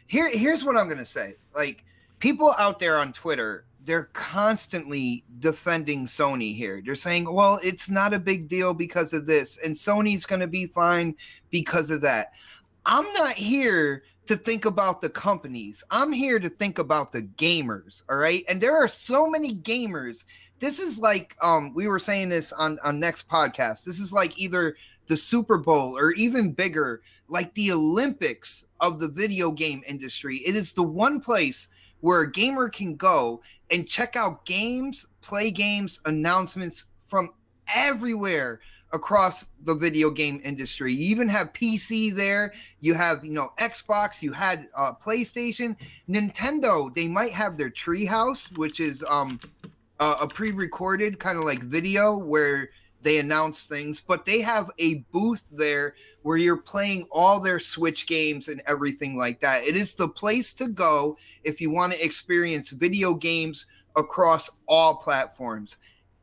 here's what I'm gonna say. Like, people out there on Twitter, they're constantly defending Sony here. They're saying, well, it's not a big deal because of this, and Sony's gonna be fine because of that. I'm not here to think about the companies. I'm here to think about the gamers, all right? And there are so many gamers. This is like, we were saying this on next podcast. This is like either the Super Bowl or even bigger, like the Olympics of the video game industry. It is the one place where a gamer can go and check out games, play games, announcements from everywhere across the video game industry. You even have PC there. You have, Xbox. You had PlayStation, Nintendo. They might have their Treehouse, which is a pre-recorded kind of like video where they announce things. But they have a booth there where you're playing all their Switch games and everything like that. It is the place to go if you want to experience video games across all platforms.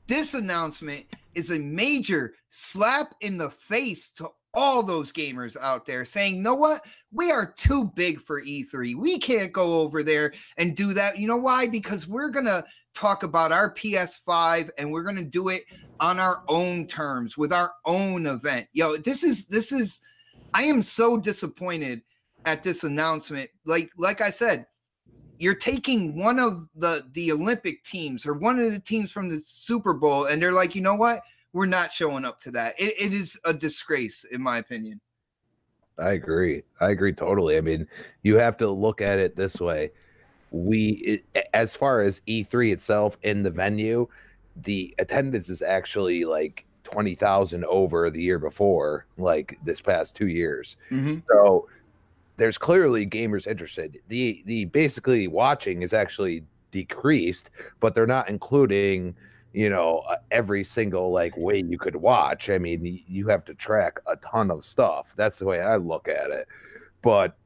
This announcement is a major slap in the face to all those gamers out there saying, know what? We are too big for E3. We can't go over there and do that. You know why? Because we're going to talk about our PS5 and we're going to do it on our own terms with our own event. Yo, this is, I am so disappointed at this announcement. Like I said, you're taking one of the Olympic teams or one of the teams from the Super Bowl, and they're like, you know what? We're not showing up to that. It is a disgrace, in my opinion. I agree totally. I mean, you have to look at it this way. As far as E3 itself in the venue, the attendance is actually like 20,000 over the year before, like this past 2 years. So there's clearly gamers interested. The basically watching is actually decreased, but they're not including, every single like way you could watch. I mean, you have to track a ton of stuff. That's the way I look at it. But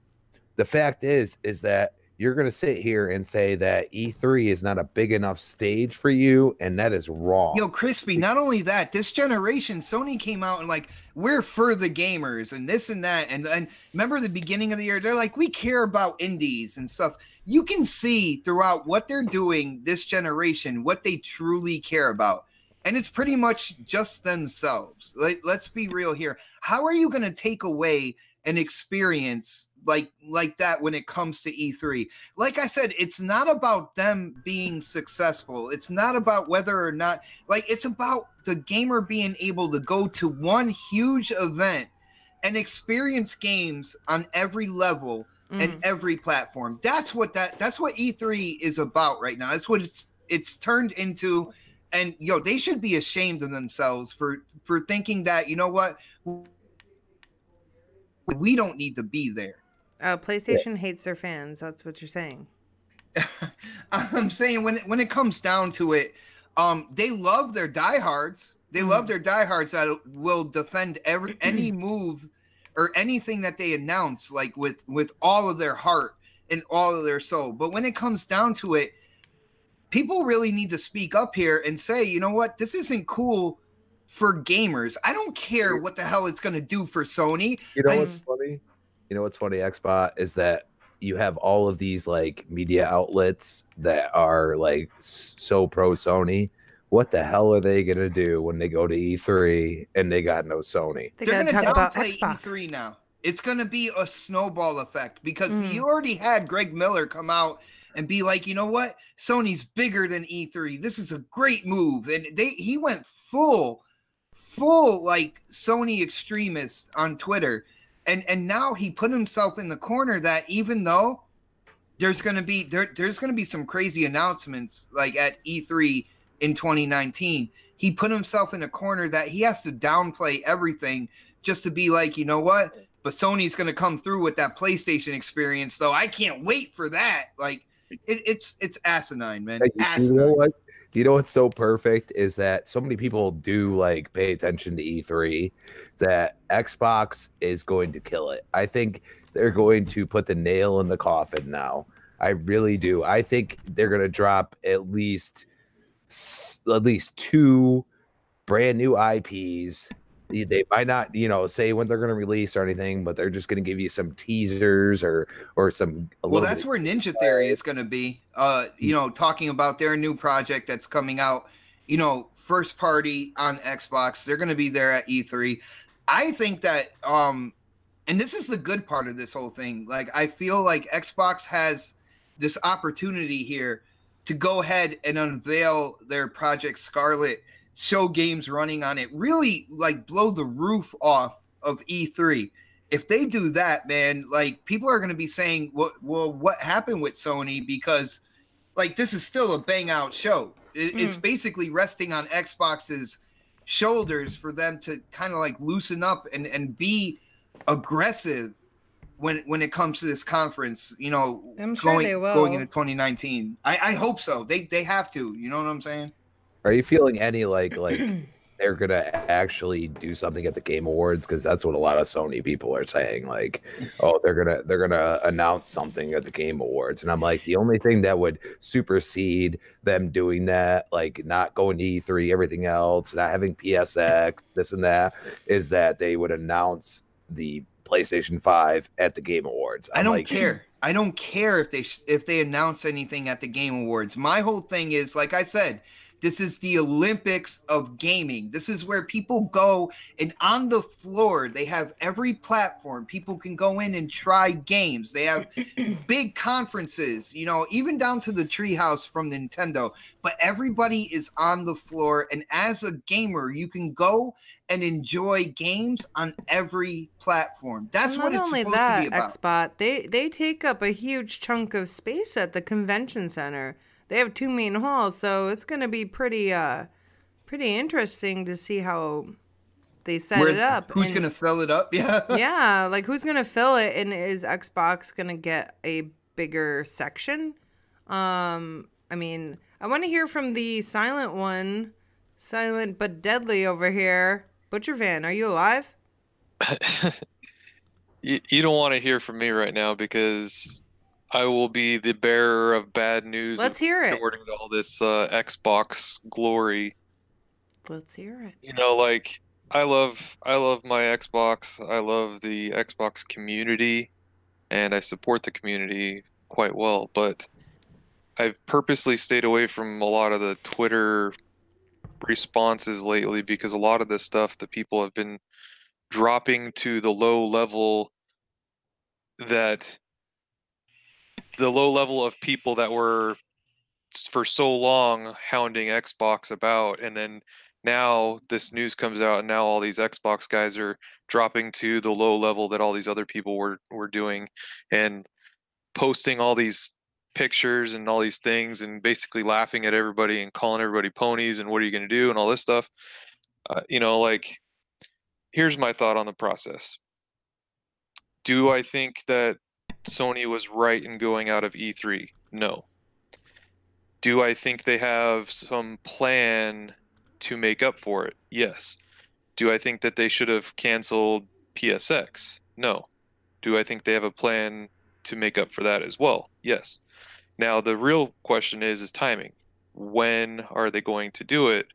the fact is that you're going to sit here and say that E3 is not a big enough stage for you, and that is wrong. Yo, Crispy, not only that, this generation, Sony came out and like, we're for the gamers and this and that. And remember the beginning of the year, they're like, we care about indies and stuff. You can see throughout what they're doing this generation, what they truly care about. And it's pretty much just themselves. Let's be real here. How are you going to take away an experience like that when it comes to E3? Like I said, it's not about them being successful. It's not about whether or not, like, it's about the gamer being able to go to one huge event and experience games on every level and every platform. That's what E3 is about right now. That's what it's turned into. And yo, they should be ashamed of themselves for thinking that, you know what, we don't need to be there. PlayStation hates their fans. That's what you're saying. I'm saying when it comes down to it, they love their diehards. They love their diehards that will defend any move or anything that they announce, like with all of their heart and all of their soul. But when it comes down to it, people really need to speak up here and say, you know what, this isn't cool for gamers. I don't care what the hell it's going to do for Sony. You know what's funny? You know what's funny, Xbot, is that you have all of these like media outlets that are like so pro Sony. What the hell are they gonna do when they go to E3 and they got no Sony? They're gonna downplay E3 now. It's gonna be a snowball effect because you already had Greg Miller come out and be like, you know what, Sony's bigger than E3. This is a great move, and he went full like Sony extremist on Twitter. And now he put himself in the corner that even though there's going to be some crazy announcements like at E3 in 2019, he put himself in a corner that he has to downplay everything just to be like, you know what? But Sony's going to come through with that PlayStation experience, though. I can't wait for that. Like it's asinine, man. Asinine. You know what's so perfect is that so many people do like pay attention to E3 that Xbox is going to kill it. I think they're going to put the nail in the coffin now. I really do. I think they're going to drop at least 2 brand new IPs. They might not, say when they're going to release or anything, but they're just going to give you some teasers or some. Well, that's where Ninja Theory is going to be. Talking about their new project that's coming out. First party on Xbox. They're going to be there at E3. I think that, and this is the good part of this whole thing. Like, I feel like Xbox has this opportunity here to go ahead and unveil their Project Scarlet. Show games running on it, really like blow the roof off of E3. If they do that, man, like people are going to be saying, what happened with Sony? Because like this is still a bang out show. It's basically resting on Xbox's shoulders for them to kind of like loosen up and be aggressive when it comes to this conference. I'm sure they will. Going into 2019. I hope so. They have to. You know what I'm saying? Are you feeling any like they're gonna actually do something at the Game Awards? Because that's what a lot of Sony people are saying. Like, oh, they're gonna announce something at the Game Awards, and I'm like, the only thing that would supersede them doing that, like not going to E3, everything else, not having PSX, this and that, is that they would announce the PlayStation 5 at the Game Awards. I don't care. I don't care if they announce anything at the Game Awards. My whole thing is, like I said, this is the Olympics of gaming. This is where people go, and on the floor, they have every platform. People can go in and try games. They have big conferences, even down to the Treehouse from Nintendo. But everybody is on the floor, and as a gamer, you can go and enjoy games on every platform. That's what it's supposed to be about. Xbot, they take up a huge chunk of space at the convention center. They have 2 main halls, so it's going to be pretty interesting to see how they set it up. Who's going to fill it up? Yeah. Yeah, like who's going to fill it, and is Xbox going to get a bigger section? I want to hear from the silent one, silent but deadly over here. Butcher Van, are you alive? You don't want to hear from me right now because I will be the bearer of bad news Let's hear it. according to all this Xbox glory. Let's hear it. You know, like I love my Xbox. I love the Xbox community, and I support the community quite well. But I've purposely stayed away from a lot of the Twitter responses lately because a lot of this stuff that people have been dropping to the low level of people that were for so long hounding Xbox about, and then now this news comes out and now all these Xbox guys are dropping to the low level that all these other people were doing and posting all these pictures and all these things and basically laughing at everybody and calling everybody ponies and what are you going to do and all this stuff. You know, like, here's my thought on the process. Do I think that Sony was right in going out of E3? No. Do I think they have some plan to make up for it? Yes. Do I think that they should have canceled PSX? No. Do I think they have a plan to make up for that as well? Yes. Now, the real question is timing. When are they going to do it?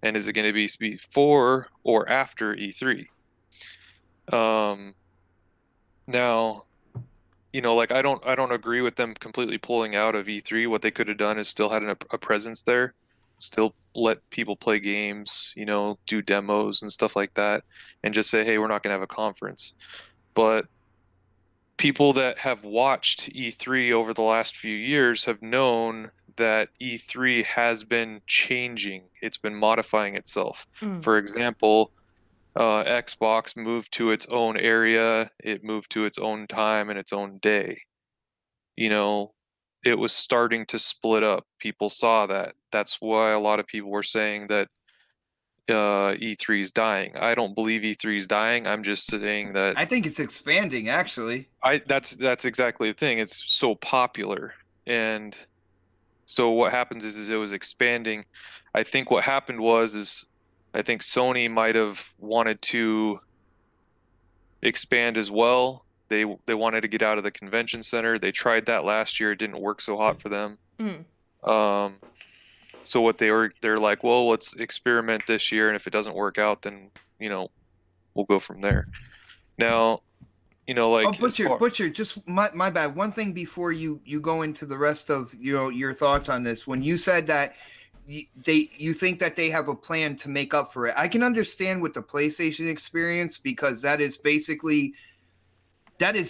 And is it going to be before or after E3? Now, you know, like I don't agree with them completely pulling out of E3. What they could have done is still had a presence there, still let people play games, you know, do demos and stuff like that, and just say, hey, we're not going to have a conference. But people that have watched E3 over the last few years have known that E3 has been changing. It's been modifying itself. For example, Xbox moved to its own area, it moved to its own time and its own day. You know, it was starting to split up. People saw that. That's why a lot of people were saying that E3 is dying. I don't believe E3 is dying. I'm just saying that I think it's expanding, actually. That's exactly the thing. It's so popular, and so what happens is it was expanding. I think what happened was I think Sony might have wanted to expand as well. They wanted to get out of the convention center. They tried that last year. It didn't work so hot for them. So what they're like, well, let's experiment this year, and if it doesn't work out, then, you know, we'll go from there. Now, you know, like Butcher, just my bad. One thing before you go into the rest of, you know, your thoughts on this. When you said that you think that they have a plan to make up for it, I can understand with the PlayStation experience, because that is basically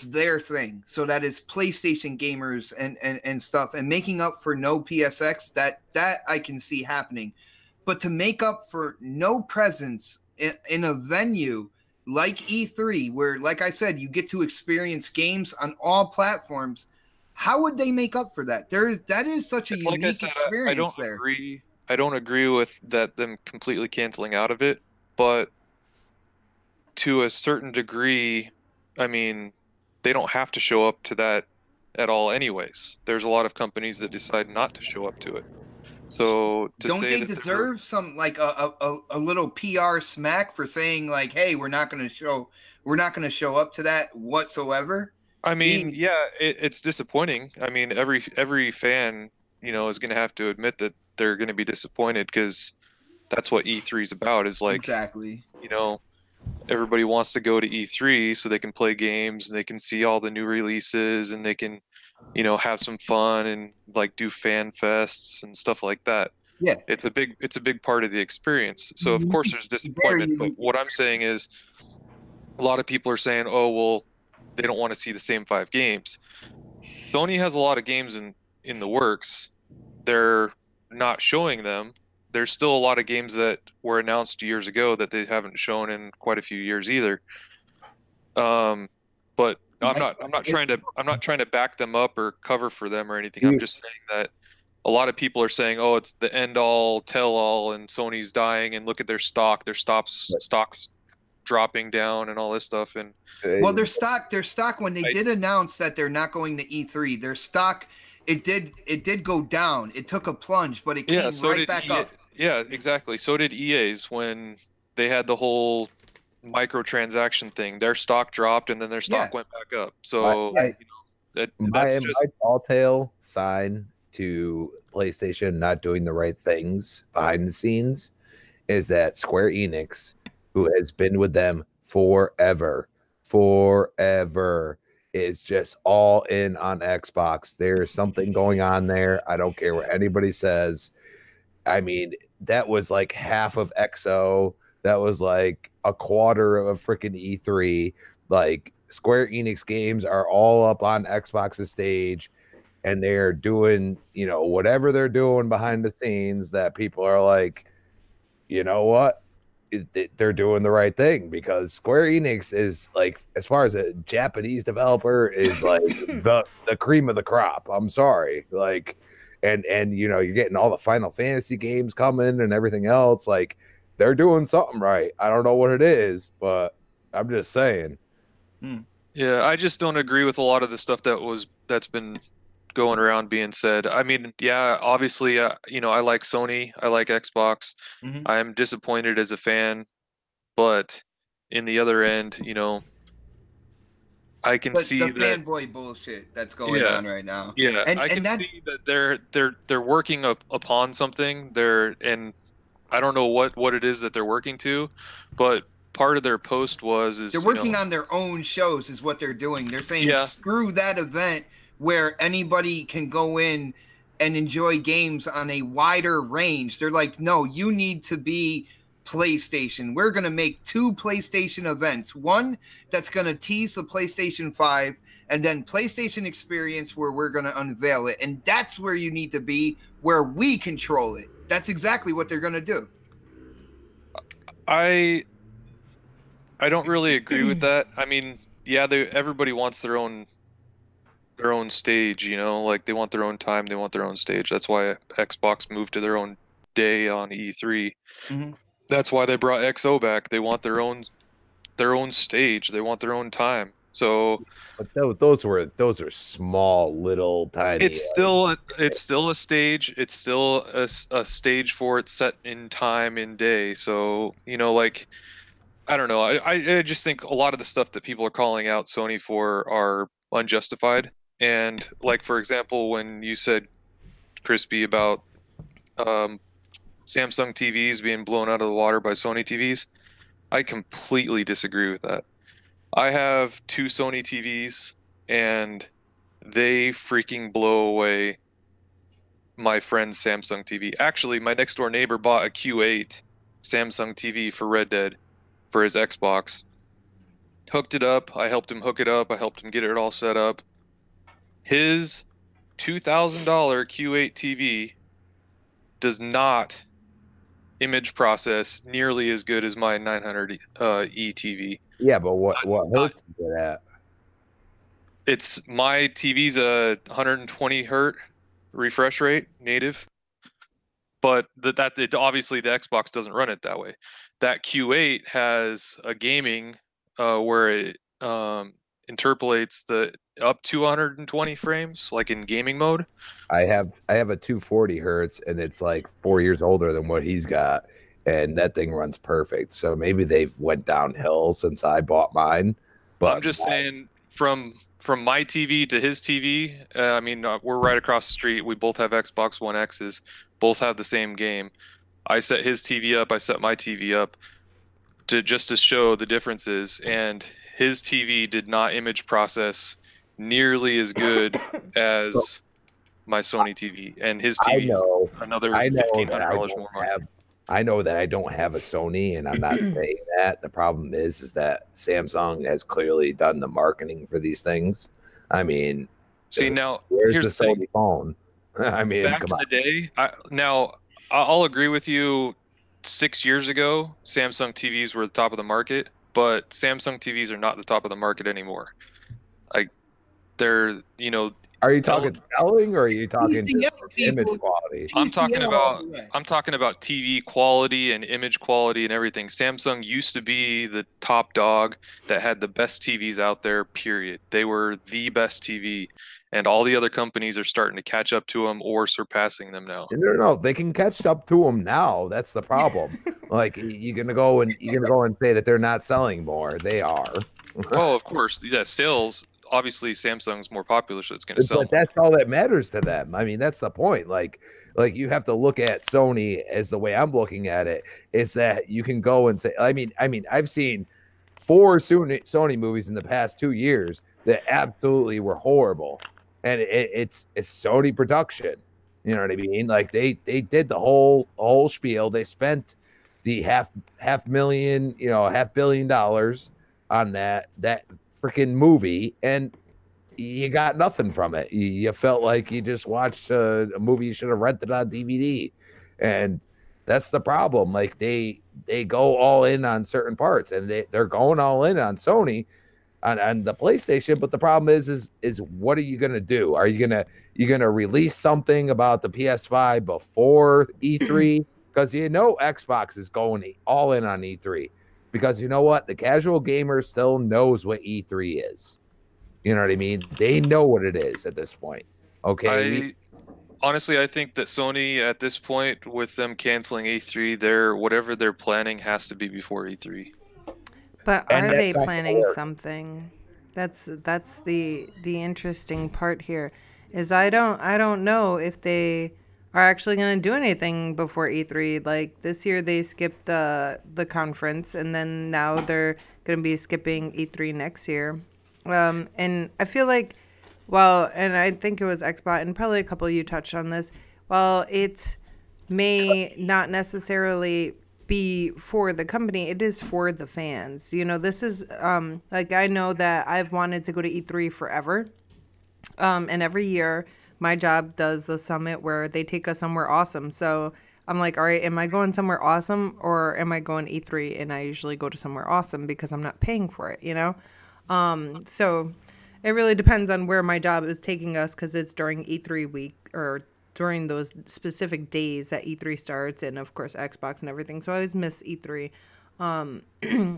their thing. So that is PlayStation gamers and stuff, and making up for no PSX, that I can see happening. But to make up for no presence in a venue like E3, where, like I said, you get to experience games on all platforms, how would they make up for that? That is such a unique experience there. I don't agree with that, them completely canceling out of it, but to a certain degree, I mean, they don't have to show up to that at all anyways. There's a lot of companies that decide not to show up to it. So don't they deserve some, like, a little PR smack for saying, like, hey, we're not going to show up to that whatsoever? I mean, yeah, it's disappointing. I mean, every fan, you know, is going to have to admit that they're going to be disappointed, because that's what E3 is about, is like, exactly, you know, everybody wants to go to E3 so they can play games and they can see all the new releases and they can, you know, have some fun and like do fan fests and stuff like that. Yeah, it's a big part of the experience. So of course there's disappointment, but what I'm saying is a lot of people are saying, oh, well, they don't want to see the same 5 games. Sony has a lot of games in the works. They're not showing them. There's still a lot of games that were announced years ago that they haven't shown in quite a few years either. But I'm not trying to back them up or cover for them or anything. I'm just saying that a lot of people are saying, oh, it's the end all tell all and Sony's dying and look at their stock. Their stocks dropping down and all this stuff. And well, their stock when they did announce that they're not going to E3, their stock, it did go down. It took a plunge, but it came right back up. Yeah, exactly. So did EA's when they had the whole microtransaction thing. Their stock dropped and then their stock went back up. So that's my just tall tale sign to PlayStation not doing the right things behind the scenes is that Square Enix, who has been with them forever, is just all in on Xbox. There's something going on there. I don't care what anybody says. I mean, that was like half of XO. That was like a quarter of a freaking E3. Like, Square Enix games are all up on Xbox's stage, and they're doing, whatever they're doing behind the scenes that people are like, you know what? They're doing the right thing, because Square Enix is like, as far as a Japanese developer, is like the cream of the crop. I'm sorry. Like, and you're getting all the Final Fantasy games coming and everything else. Like, they're doing something right. I don't know what it is, but I'm just saying. Yeah, I just don't agree with a lot of the stuff that's been going around being said. I mean, yeah, obviously, I like Sony, I like Xbox. I am disappointed as a fan, but in the other end, I can see the that fanboy bullshit that's going on right now. Yeah, and I can see that they're working upon something. And I don't know what it is that they're working to, but part of their post they're working on their own shows is what they're doing. They're saying screw that event where anybody can go in and enjoy games on a wider range. They're like, no, you need to be PlayStation. We're going to make 2 PlayStation events. One that's going to tease the PlayStation 5, and then PlayStation Experience, where we're going to unveil it. And that's where you need to be, where we control it. That's exactly what they're going to do. I don't really agree with that. I mean, yeah, everybody wants their own stage, like they want their own time, they want their own stage. That's why Xbox moved to their own day on E3. That's why they brought XO back. They want their own stage. They want their own time. So, but those are small, little, tiny. It's still a stage. It's still a stage for it set in time and day. So like, I don't know. I just think a lot of the stuff that people are calling out Sony for are unjustified. And like, for example, when you said, Crispy, about Samsung TVs being blown out of the water by Sony TVs, I completely disagree with that. I have 2 Sony TVs, and they freaking blow away my friend's Samsung TV. Actually, my next door neighbor bought a Q8 Samsung TV for Red Dead for his Xbox. Hooked it up. I helped him hook it up. I helped him get it all set up. His $2,000 Q8 TV does not image process nearly as good as my 900 E TV. Yeah, but what hurts is that? It's my TV's a 120 hertz refresh rate native, but obviously the Xbox doesn't run it that way. That Q8 has a gaming where it interpolates the up to 120 frames, like in gaming mode. I have a 240 hertz, and it's like 4 years older than what he's got, and that thing runs perfect. So maybe they've went downhill since I bought mine. But I'm just saying, from my TV to his TV, I mean, we're right across the street. We both have Xbox One X's, both have the same game. I set his TV up, I set my TV up to show the differences, and his TV did not image process nearly as good as my Sony TV, and his TV is another $1,500 more money. I know that I don't have a Sony, and I'm not saying that. The problem is that Samsung has clearly done the marketing for these things. I mean, see, now here's the Sony phone. I mean, back in the day, I'll agree with you. 6 years ago, Samsung TVs were the top of the market, but Samsung TVs are not the top of the market anymore. Like, they're, Are you talking selling, or are you talking just image quality? I'm talking about TV quality and image quality and everything. Samsung used to be the top dog that had the best TVs out there, period. They were the best TV. and all the other companies are starting to catch up to them or surpassing them now. No, they can catch up to them now. That's the problem. Like you're gonna go and say that they're not selling more. They are. Oh, of course, yeah. Sales, obviously, Samsung's more popular, so it's going to sell. But that's all that matters to them. I mean, that's the point. Like you have to look at Sony as the way I'm looking at it. Is that you can go and say, I mean, I've seen 4 Sony movies in the past 2 years that absolutely were horrible, and it's Sony production. You know what I mean? Like they did the whole spiel. They spent the $500 million on that freaking movie, and you got nothing from it. You felt like you just watched a movie you should have rented on DVD, and that's the problem. Like they go all in on certain parts, and they're going all in on Sony on the PlayStation. But the problem is what are you gonna do? Are you gonna release something about the PS5 before E3? Because Xbox is going all in on E3. Because you know what? The casual gamer still knows what E3 is. You know what I mean? They know what it is at this point. Okay. Honestly, I think that Sony at this point, with them canceling E3, whatever they're planning has to be before E3. But are they planning something? That's the interesting part here. Is I don't know if they are actually going to do anything before E3. Like this year they skipped the conference, and then now they're going to be skipping E3 next year. And I feel like, and I think it was Xbox, and probably a couple of you touched on this, while it may not necessarily be for the company, it is for the fans. This is, like, I know that I've wanted to go to E3 forever. And every year my job does a summit where they take us somewhere awesome. So I'm like, all right, am I going somewhere awesome or am I going E3? And I usually go to somewhere awesome because I'm not paying for it, So it really depends on where my job is taking us, because it's during E3 week or during those specific days that E3 starts, and of course Xbox and everything. So I always miss E3.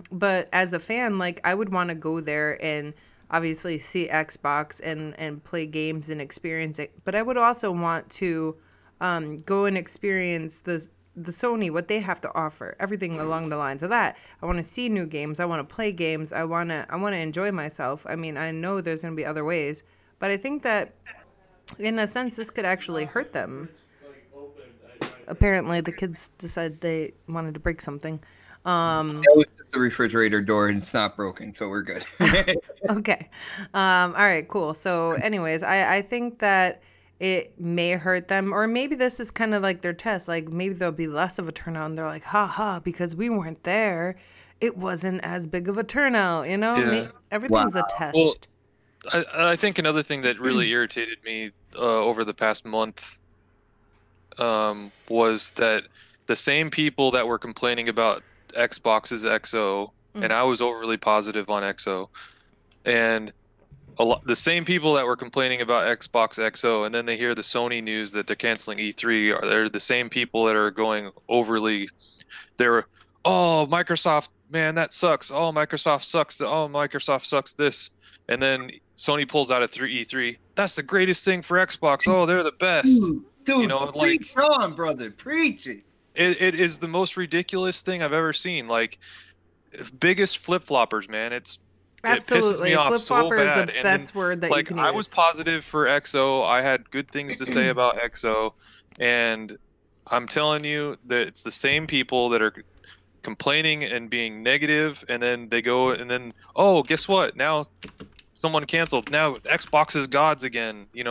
But as a fan, like, I would want to go there and obviously see Xbox and play games and experience it. But I would also want to go and experience the Sony, what they have to offer, everything along the lines of that. I want to see new games. I want to play games. I want to enjoy myself. I mean, I know there's going to be other ways, but I think that in a sense, this could actually hurt them. Apparently, the kids decided they wanted to break something. It was just the refrigerator door, and it's not broken, so we're good. Okay. All right, cool. So anyways, I think that it may hurt them, or maybe this is kind of like their test. Like, maybe there'll be less of a turnout, and they're like, ha, because we weren't there, it wasn't as big of a turnout, Yeah. Everything's a test. Well, I think another thing that really irritated me over the past month was that the same people that were complaining about Xbox's XO, and I was overly positive on XO, and the same people that were complaining about Xbox XO, and then they hear the Sony news that they're canceling E3, they're the same people that are going overly, oh, Microsoft, man, that sucks. Oh, Microsoft sucks. Oh, Microsoft sucks this. And then Sony pulls out a E3. That's the greatest thing for Xbox. Oh, they're the best. Dude, preach on, brother. Preach it. It is the most ridiculous thing I've ever seen. Like, biggest flip-floppers, man. Absolutely. It pisses me off Flip-flopper so bad. is the best word that you can use. I was positive for XO. I had good things to say about XO. And I'm telling you that it's the same people that are complaining and being negative, and then they go and then, oh, guess what? Now someone canceled. Now Xbox is gods again. It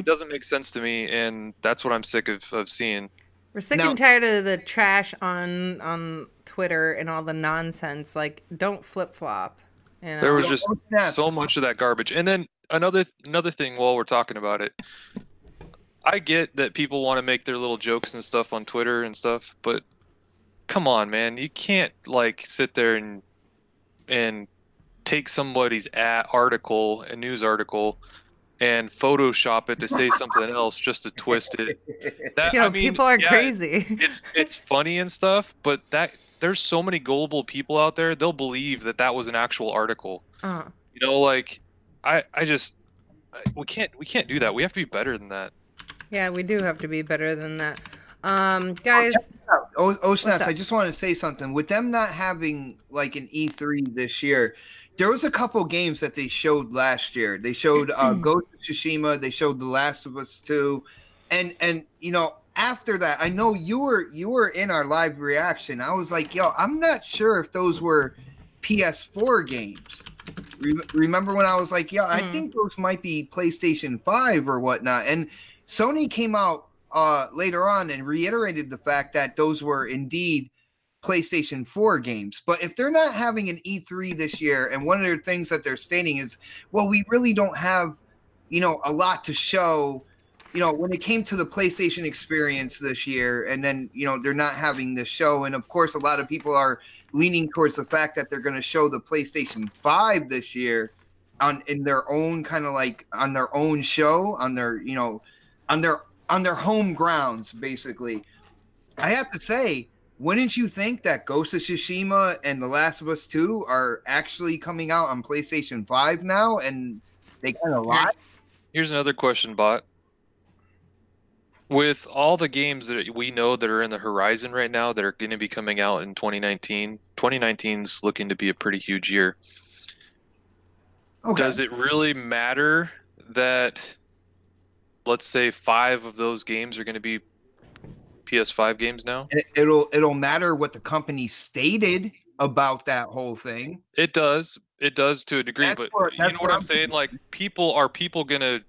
doesn't make sense to me, and that's what I'm sick of seeing. We're sick and tired of the trash on Twitter and all the nonsense. Like, don't flip-flop. There was just so much of that garbage. And then another thing while we're talking about it, I get that people want to make their little jokes and stuff on Twitter and stuff, but come on, man. You can't, like, sit there and take somebody's article, a news article, and Photoshop it to say something else just to twist it. People are crazy. It's funny and stuff, but there's so many gullible people out there, they'll believe that was an actual article. we can't do that. We have to be better than that. Yeah, we do have to be better than that. Guys. Snaps, I just want to say something. With them not having like an E3 this year, there was a couple games that they showed last year. They showed Ghost of Tsushima. They showed The Last of Us 2. And you know, after that, I know you were in our live reaction. I was like, yo, I'm not sure if those were PS4 games. Remember when I was like, yo, I think those might be PlayStation 5 or whatnot. And Sony came out later on and reiterated the fact that those were indeed PlayStation 4 games. But if they're not having an E3 this year, and one of the things that they're stating is, well, we really don't have, you know, a lot to show, you know, when it came to the PlayStation experience this year, and then, you know, they're not having this show. And of course, a lot of people are leaning towards the fact that they're going to show the PlayStation 5 this year in their own kind of like on their own show, on their, you know, on their home grounds, basically. I have to say, wouldn't you think that Ghost of Tsushima and The Last of Us 2 are actually coming out on PlayStation 5 now, and they kind of lie? Here's another question, Bot. With all the games that we know that are in the horizon right now that are going to be coming out in 2019, 2019's looking to be a pretty huge year. Okay. Does it really matter that, let's say, 5 of those games are going to be PS5 games now? It'll matter what the company stated about that whole thing. It does to a degree, but you know what I'm saying? Like, people gonna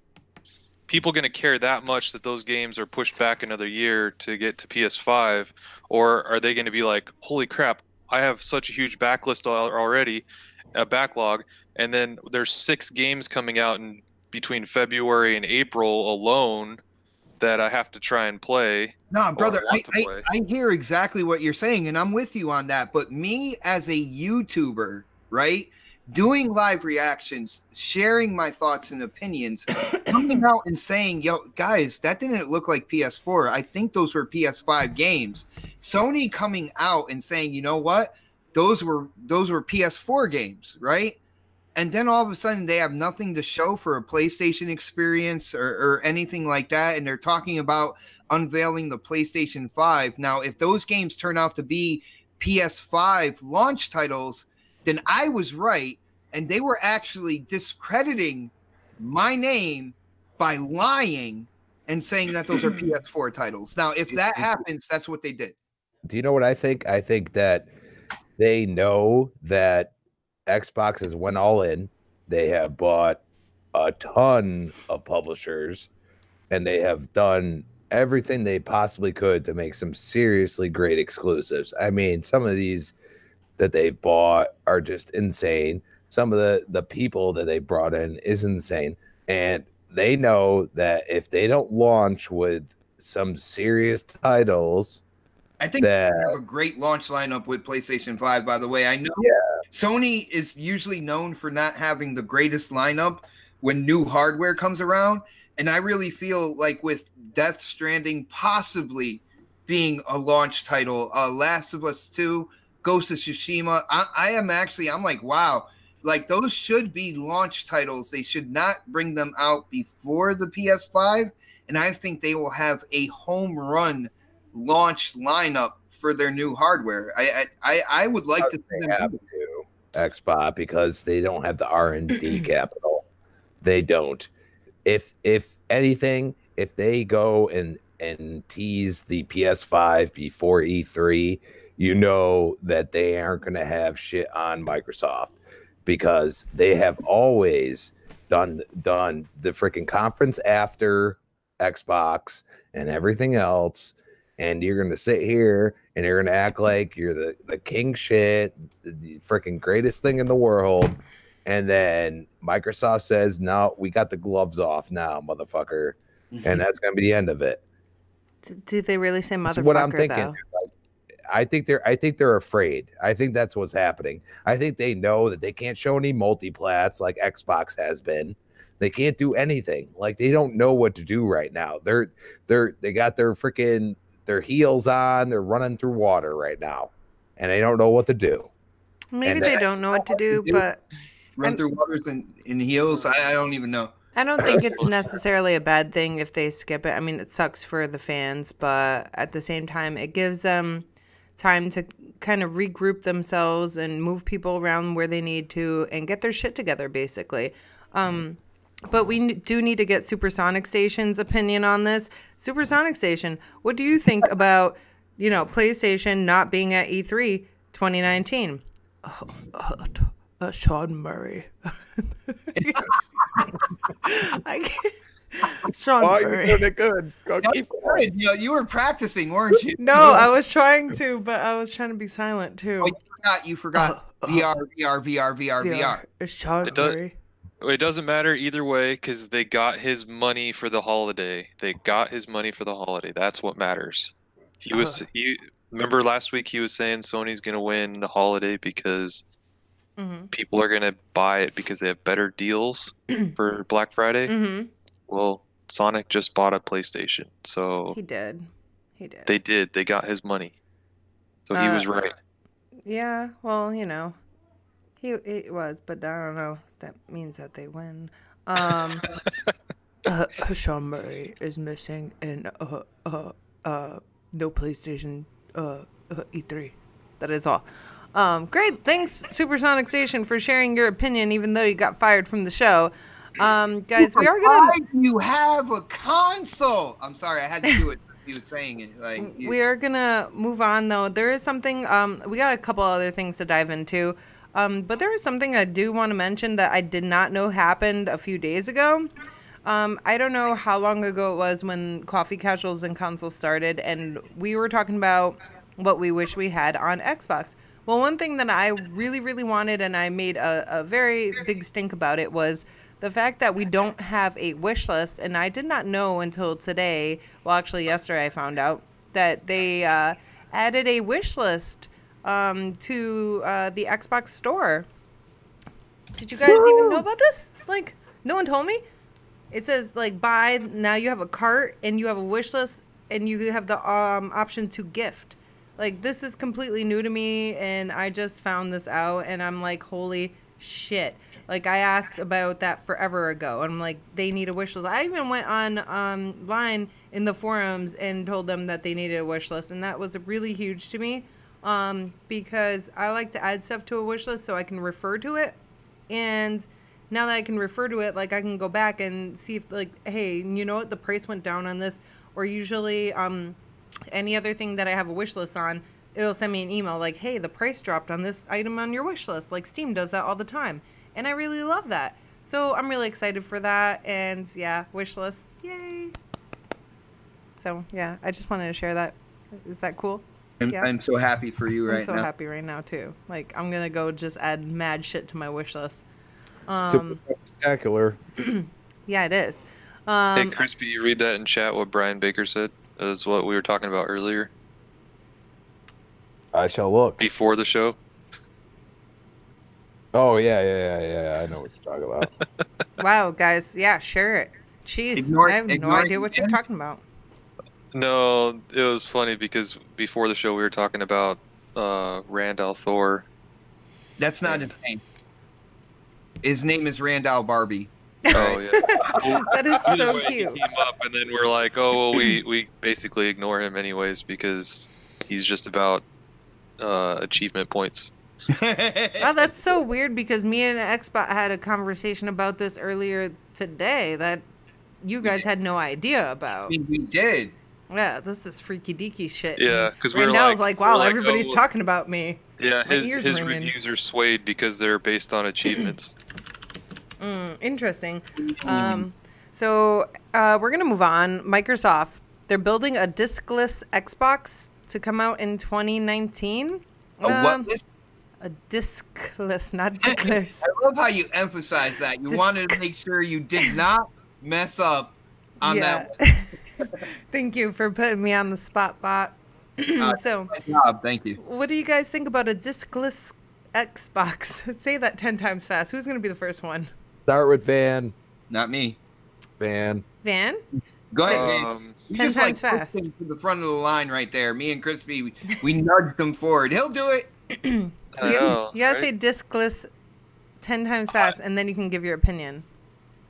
care that much that those games are pushed back another year to get to PS5, or are they going to be like, holy crap, I have such a huge backlist already, a backlog, and then there's 6 games coming out in between February and April alone that I have to try and play. No, brother, I hear exactly what you're saying, and I'm with you on that. But me as a YouTuber, right, doing live reactions, sharing my thoughts and opinions, coming out and saying, yo, guys, that didn't look like PS4. I think those were PS5 games. Sony coming out and saying, you know what? Those were PS4 games, right? And then all of a sudden they have nothing to show for a PlayStation experience or anything like that. And they're talking about unveiling the PlayStation 5. Now, if those games turn out to be PS5 launch titles, then I was right. And they were actually discrediting my name by lying and saying that those are PS4 titles. Now, if that happens, that's what they did. Do you know what I think? I think that they know that Xbox has went all in. They have bought a ton of publishers, and they have done everything they possibly could to make some seriously great exclusives. I mean, some of these that they've bought are just insane. Some of the people that they brought in is insane. And they know that if they don't launch with some serious titles, I think they have a great launch lineup with PlayStation 5, by the way. I know Sony is usually known for not having the greatest lineup when new hardware comes around. And I really feel like with Death Stranding possibly being a launch title, Last of Us 2, Ghost of Tsushima, I'm like, wow, like those should be launch titles. They should not bring them out before the PS5. And I think they will have a home run launch lineup for their new hardware. I would like to see them have to Xbox because they don't have the R&D capital. They don't. If anything, if they go and tease the PS5 before E3, you know that they aren't going to have shit on Microsoft, because they have always done the freaking conference after Xbox and everything else. And you're going to sit here and you're going to act like you're the king shit, the freaking greatest thing in the world. And then Microsoft says, no, we got the gloves off now, motherfucker. And that's going to be the end of it. Do they really say motherfucker? That's what I'm thinking. Like, I think they're afraid. I think that's what's happening. I think they know that they can't show any multiplats like Xbox has been. They can't do anything. Like, they don't know what to do right now. They got their heels on. They're running through water right now, and they don't know what to do. Maybe they don't know what to do, but run through waters in heels. I don't even know. I don't think it's necessarily a bad thing if they skip it. I mean, it sucks for the fans, but at the same time, it gives them time to kind of regroup themselves and move people around where they need to and get their shit together, basically. But we do need to get Supersonic Station's opinion on this. Supersonic Station, what do you think about, PlayStation not being at E3 2019? Sean Murray. I can't. Sean Murray. You did good. Keep going. You were practicing, weren't you? No, I was trying to, but I was trying to be silent too. Oh, you forgot. VR. It's Sean Murray. It doesn't matter either way because they got his money for the holiday. That's what matters. Remember last week he was saying Sony's gonna win the holiday because people are gonna buy it because they have better deals for Black Friday. Mm-hmm. Well, Sonic just bought a PlayStation, so he did. They did. They got his money, so he was right. Yeah. Well, it was, but I don't know. That means that they win. Sean Murray is missing, and no PlayStation E3. That is all. Great. Thanks, Supersonic Station, for sharing your opinion, even though you got fired from the show. Guys, we are gonna. You have a console. I'm sorry, I had to do it. He was saying it. We are gonna move on, though. There is something. We got a couple other things to dive into. But there is something I do want to mention that I did not know happened a few days ago. I don't know how long ago it was when Coffee Casuals and Consoles started, and we were talking about what we wish we had on Xbox. Well, one thing that I really, really wanted, and I made a very big stink about it, was the fact that we don't have a wish list. And I did not know until today, well, actually yesterday I found out, that they added a wish list to the Xbox store. Did you guys even know about this? Like, no one told me. It says, like, buy, now you have a cart and you have a wish list and you have the option to gift. Like, this is completely new to me, and I just found this out, and I'm like, holy shit. Like, I asked about that forever ago, and I'm like, they need a wish list. I even went on line in the forums and told them that they needed a wish list, and that was really huge to me. Because I like to add stuff to a wish list so I can refer to it. And now that I can refer to it, like, I can go back and see if, like, hey, you know what, the price went down on this. Or usually any other thing that I have a wish list on, it'll send me an email like, hey, the price dropped on this item on your wish list. Like, Steam does that all the time. And I really love that. So I'm really excited for that. And yeah, wish list, yay. So yeah, I just wanted to share that. Is that cool? Yeah. I'm so happy for you right now. I'm so happy right now too. Like, I'm gonna go just add mad shit to my wish list. Super spectacular. Yeah, it is. Hey, Crispy, you read that in chat what Brian Baker said? That's what we were talking about earlier. I shall look. Before the show? Oh, yeah. I know what you're talking about. Wow, guys. Yeah, share it. Jeez, I have no idea what you're talking about. No, it was funny because before the show we were talking about Randall Thor. That's not his name. His name is Randall Barbie. Oh, yeah. That is so cute. He came up and then we're like, oh, well, we basically ignore him anyways because he's just about achievement points. Wow, that's so weird because me and Xbot had a conversation about this earlier today that you guys had no idea about. We did. Yeah, this is freaky deaky shit. Yeah, because we're like, wow, everybody's talking about me. Yeah, his reviews are swayed because they're based on achievements. Interesting. So we're gonna move on. Microsoft, they're building a discless Xbox to come out in 2019. A what list? A discless, not discless. I love how you emphasize that. You wanted to make sure you did not mess up on that. Thank you for putting me on the spot, bot. So, good job. Thank you. What do you guys think about a discless Xbox? Say that 10 times fast. Who's going to be the first one? Start with Van. Not me. Van. Go ahead, Van. 10 times fast. To the front of the line right there. Me and Crispy, we nudged him forward. He'll do it. I know, you gotta say discless 10 times fast, and then you can give your opinion.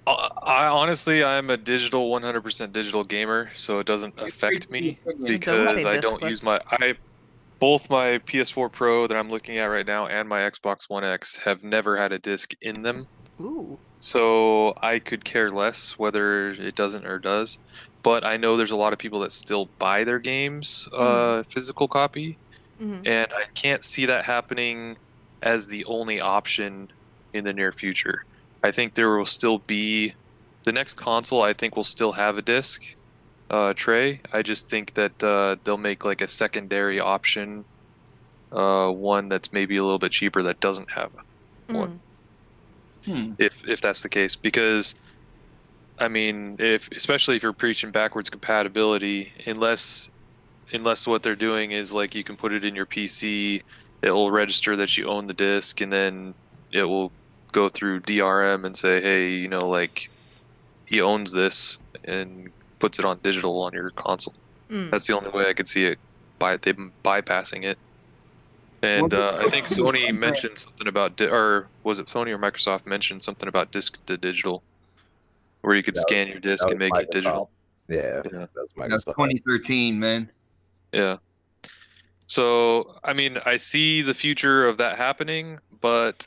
I honestly, I'm a 100% digital gamer, so it doesn't affect me because I don't use both my PS4 Pro that I'm looking at right now and my Xbox One X have never had a disc in them. Ooh. So I could care less whether it doesn't or does. But I know there's a lot of people that still buy their games physical copy, and I can't see that happening as the only option in the near future. I think there will still be the next console. I think will still have a disc tray. I just think that they'll make like a secondary option, one that's maybe a little bit cheaper that doesn't have one. If that's the case, because I mean, especially if you're preaching backwards compatibility, unless what they're doing is like you can put it in your PC, it will register that you own the disc, and then it will go through DRM and say, hey, you know, like he owns this, and puts it on digital on your console. That's the only way I could see it them bypassing it. And I think Sony mentioned something about, or was it Sony or Microsoft mentioned something about disc to digital, where you could scan your disc and make it digital. Yeah, that's Microsoft. That's 2013, man. Yeah. So, I mean, I see the future of that happening, but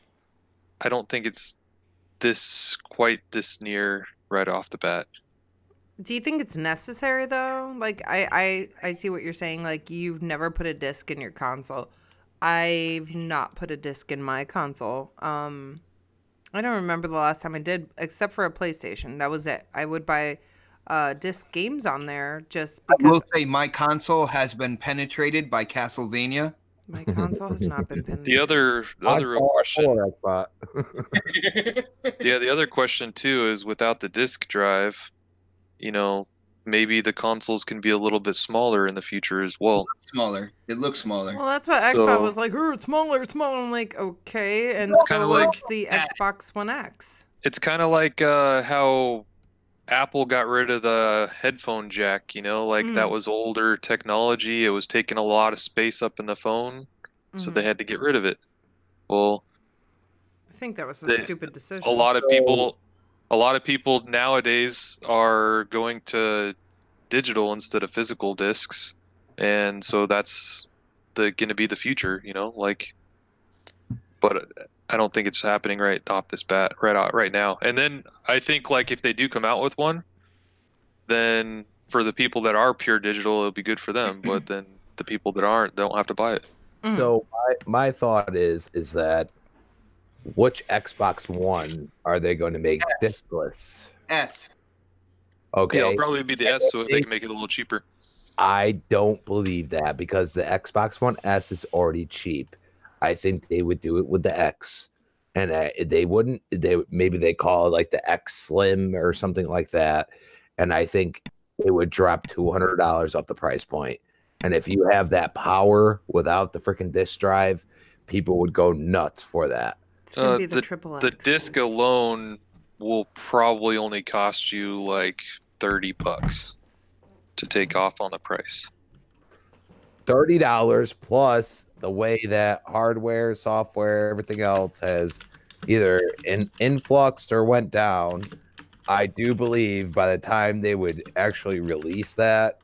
I don't think it's quite this near right off the bat. Do you think it's necessary though? Like I see what you're saying. Like you've never put a disc in your console. I've not put a disc in my console. I don't remember the last time I did, except for a PlayStation. That was it. I would buy disc games on there just because. I will say my console has been penetrated by Castlevania. My console has not been penetrated. The other real question. The other question too is, without the disc drive, you know, maybe the consoles can be a little bit smaller in the future as well. Smaller. It looks smaller. Well, that's what Xbox was like. Oh, it's smaller, it's smaller. I'm like, okay. And it's so was the Xbox One X. It's kind of like how Apple got rid of the headphone jack, you know, like that was older technology. It was taking a lot of space up in the phone, so they had to get rid of it. Well, I think that was a stupid decision. A lot of people nowadays are going to digital instead of physical discs, and so that's going to be the future, you know, like. But I don't think it's happening right off this bat, right now. And then I think, like, if they do come out with one, then for the people that are pure digital, it'll be good for them. But then the people that aren't, they don't have to buy it. So my thought is that which Xbox One are they going to make discless? S. Okay. Yeah, it'll probably be the S, so they can make it a little cheaper. I don't believe that, because the Xbox One S is already cheap. I think they would do it with the X, and they wouldn't. Maybe they call it like the X Slim or something like that, and I think it would drop $200 off the price point. And if you have that power without the freaking disc drive, people would go nuts for that. It's gonna be the triple X. The disc alone will probably only cost you like $30 to take off on the price. $30 plus the way that hardware, software, everything else has either influxed or went down. I do believe by the time they would actually release that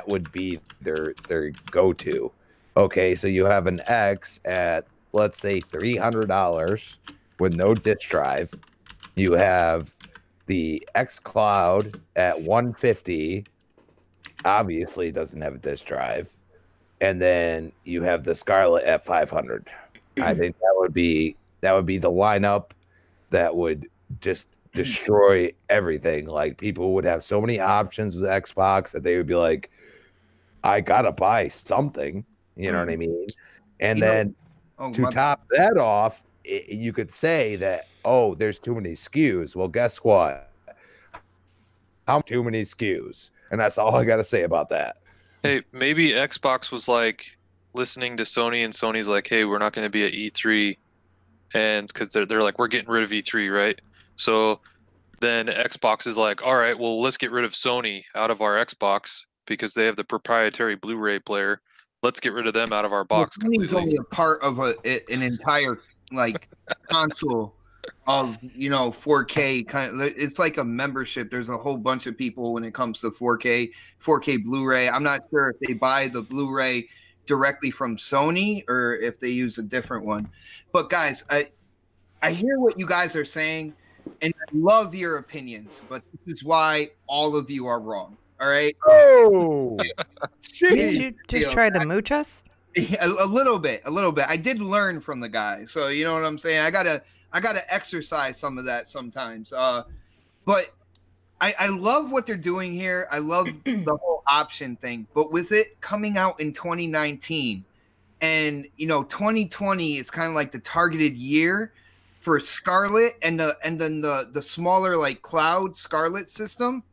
would be their go-to. Okay, so you have an X at, let's say, $300 with no disc drive. You have the X Cloud at $150. Obviously, it doesn't have a disc drive. And then you have the Scarlet at $500. I think that would be the lineup that would just destroy everything. Like, people would have so many options with Xbox that they would be like, I gotta buy something. You know what I mean? And then to top that off, you could say that, oh, there's too many SKUs. Well, guess what? How too many SKUs? And that's all I gotta say about that. Hey, maybe Xbox was like listening to Sony, and Sony's like, hey, we're not going to be at E3, and because they're like, we're getting rid of E3, right? So then Xbox is like, all right, well, let's get rid of Sony out of our Xbox because they have the proprietary Blu-ray player. Let's get rid of them out of our box. Sony's only a part of an entire like console of 4K kind of. It's like a membership. There's a whole bunch of people when it comes to 4K Blu-ray. I'm not sure if they buy the Blu-ray directly from Sony or if they use a different one. But guys, I hear what you guys are saying, and I love your opinions, but this is why all of you are wrong. All right? Oh, did you just try to mooch us? A little bit. I did learn from the guy, so you know what I'm saying. I gotta exercise some of that sometimes. But I love what they're doing here. I love the whole option thing. But with it coming out in 2019, and 2020 is kind of like the targeted year for Scarlet, and then the smaller like Cloud Scarlet system.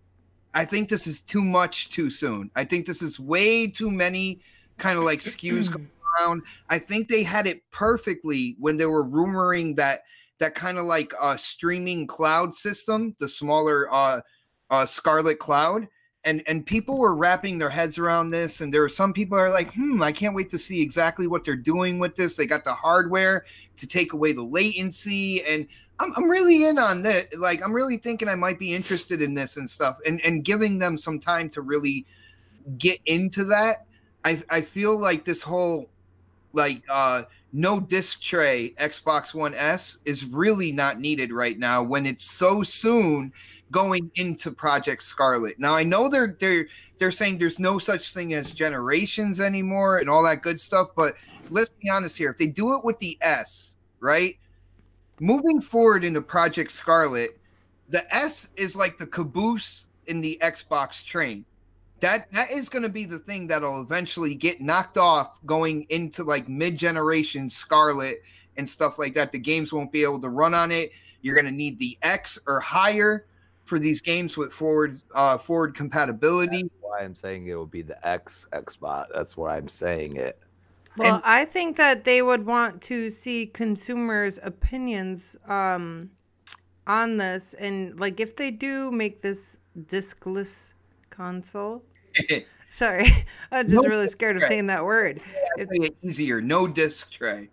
I think this is too much too soon. I think this is way too many kind of like SKUs going around. I think they had it perfectly when they were rumoring that kind of like streaming cloud system, the smaller Scarlet Cloud, and people were wrapping their heads around this, and there were some people that are like, I can't wait to see exactly what they're doing with this. They got the hardware to take away the latency, and I'm really in on that. Like, I'm really thinking I might be interested in this and stuff, and giving them some time to really get into that. I feel like this whole like no disc tray Xbox One S is really not needed right now when it's so soon going into Project Scarlet. Now I know they're saying there's no such thing as generations anymore and all that good stuff, but let's be honest here. If they do it with the S, right? Moving forward into Project Scarlet, the S is like the caboose in the Xbox train. That is going to be the thing that'll eventually get knocked off going into like mid-generation Scarlet and stuff like that. The games won't be able to run on it. You're going to need the X or higher for these games with forward compatibility. That's why I'm saying it will be the Xbox. That's why I'm saying it. Well, I think that they would want to see consumers' opinions on this, and like if they do make this discless console. Sorry, I'm just really scared of saying that word. It's easier. No disc tray.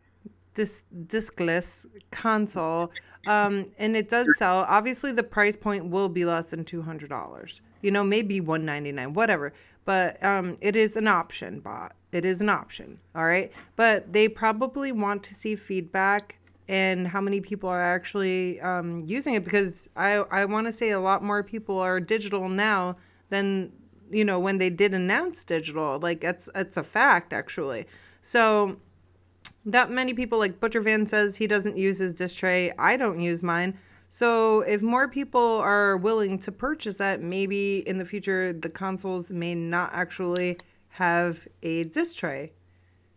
Discless console. And it does sell. Obviously, the price point will be less than $200. Maybe $199, whatever. But it is an option, bot. It is an option. All right. But they probably want to see feedback and how many people are actually using it, because I want to say a lot more people are digital now than when they did announce digital. Like it's a fact, actually. So that many people, like Butcher Van says he doesn't use his disc tray. I don't use mine. So if more people are willing to purchase that, maybe in the future the consoles may not actually have a disc tray.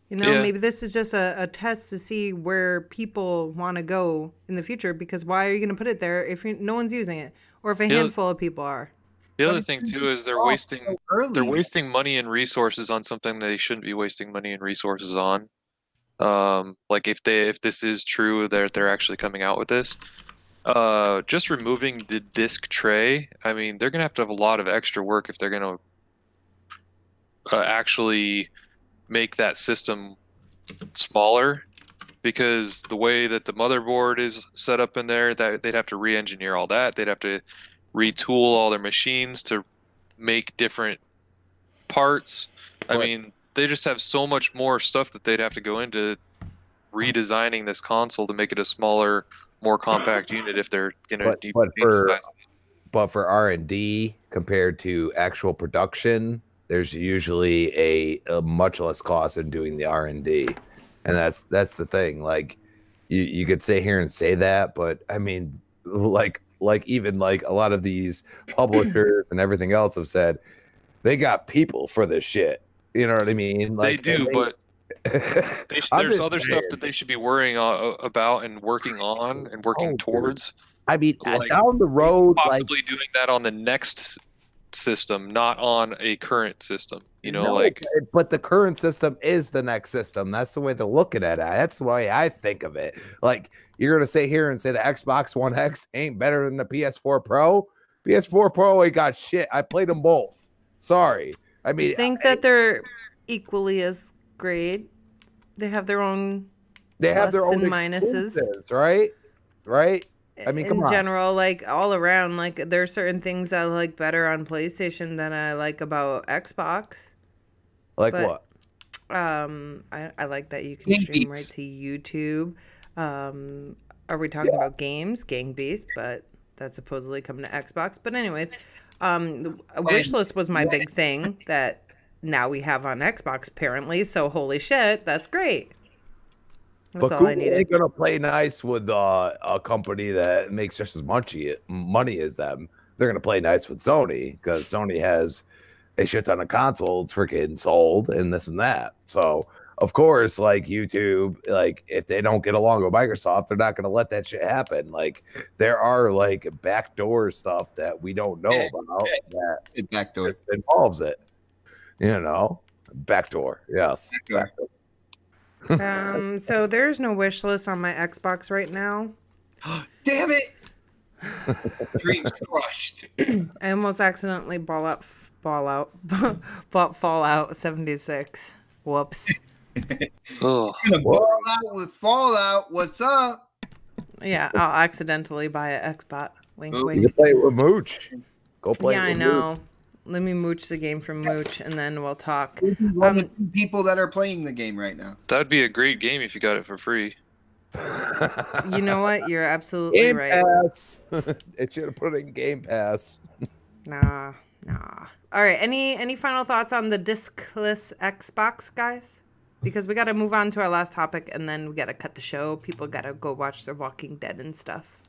Maybe this is just a test to see where people want to go in the future, because why are you going to put it there if no one's using it, or if a handful of people are? The other thing too is they're wasting money and resources on something they shouldn't be wasting money and resources on. Like if this is true that they're actually coming out with this, just removing the disc tray, I mean, they're gonna have to have a lot of extra work if they're gonna actually make that system smaller, because the way that the motherboard is set up in there, that they'd have to re-engineer all that. They'd have to retool all their machines to make different parts. I mean, they just have so much more stuff that they'd have to go into redesigning this console to make it a smaller, more compact unit if they're gonna but for R&D compared to actual production, there's usually a much less cost in doing the R&D, and that's the thing. Like you could sit here and say that, but I mean, like even like a lot of these publishers and everything else have said they got people for this shit. You know what I mean? Like, they do, but there's other stuff that they should be worrying about and working on and working towards. I mean, like, down the road, possibly doing that on the next system, not on a current system. But the current system is the next system. That's the way they're looking at it. That's the way I think of it. Like, you're gonna sit here and say the Xbox One X ain't better than the PS4 Pro. PS4 Pro ain't got shit. I played them both. Sorry. I mean, I think that they're equally as great. They have their own pluses and minuses, right? right? I mean, come in on. general, like all around, like there's certain things I like better on PlayStation than I like about Xbox. Like but, what? I like that you can Gang stream Beasts. right to YouTube. Are we talking about games? Gang Beast, but that's supposedly coming to Xbox. But anyways, a wish list was my big thing that now we have on Xbox apparently. So holy shit, that's great. That's But all I Google needed. ain't gonna play nice with a company that makes just as much money as them. They're gonna play nice with Sony because Sony has a shit ton of consoles freaking sold and this and that. So of course, like YouTube, like if they don't get along with Microsoft, they're not gonna let that shit happen. Like there are like backdoor stuff that we don't know about that Backdoor. involves it. You know, backdoor. Yes. Backdoor. So there's no wish list on my Xbox right now. Damn it! Dreams crushed. I almost accidentally bought Fallout 76. Whoops. Oh, Gonna ball out with Fallout. What's up? Yeah, I'll accidentally buy an Xbox. Wink, Oh, You wink. can play it with Mooch. Go play Yeah, it I with know. Let me mooch the game from Mooch, and then we'll talk. One of the people that are playing the game right now. that'd be a great game if you got it for free. You know what? You're absolutely Game right. Pass. It should have put it in Game Pass. Nah. All right. Any final thoughts on the discless Xbox, guys? Because we got to move on to our last topic, and then we got to cut the show. People got to go watch their Walking Dead and stuff.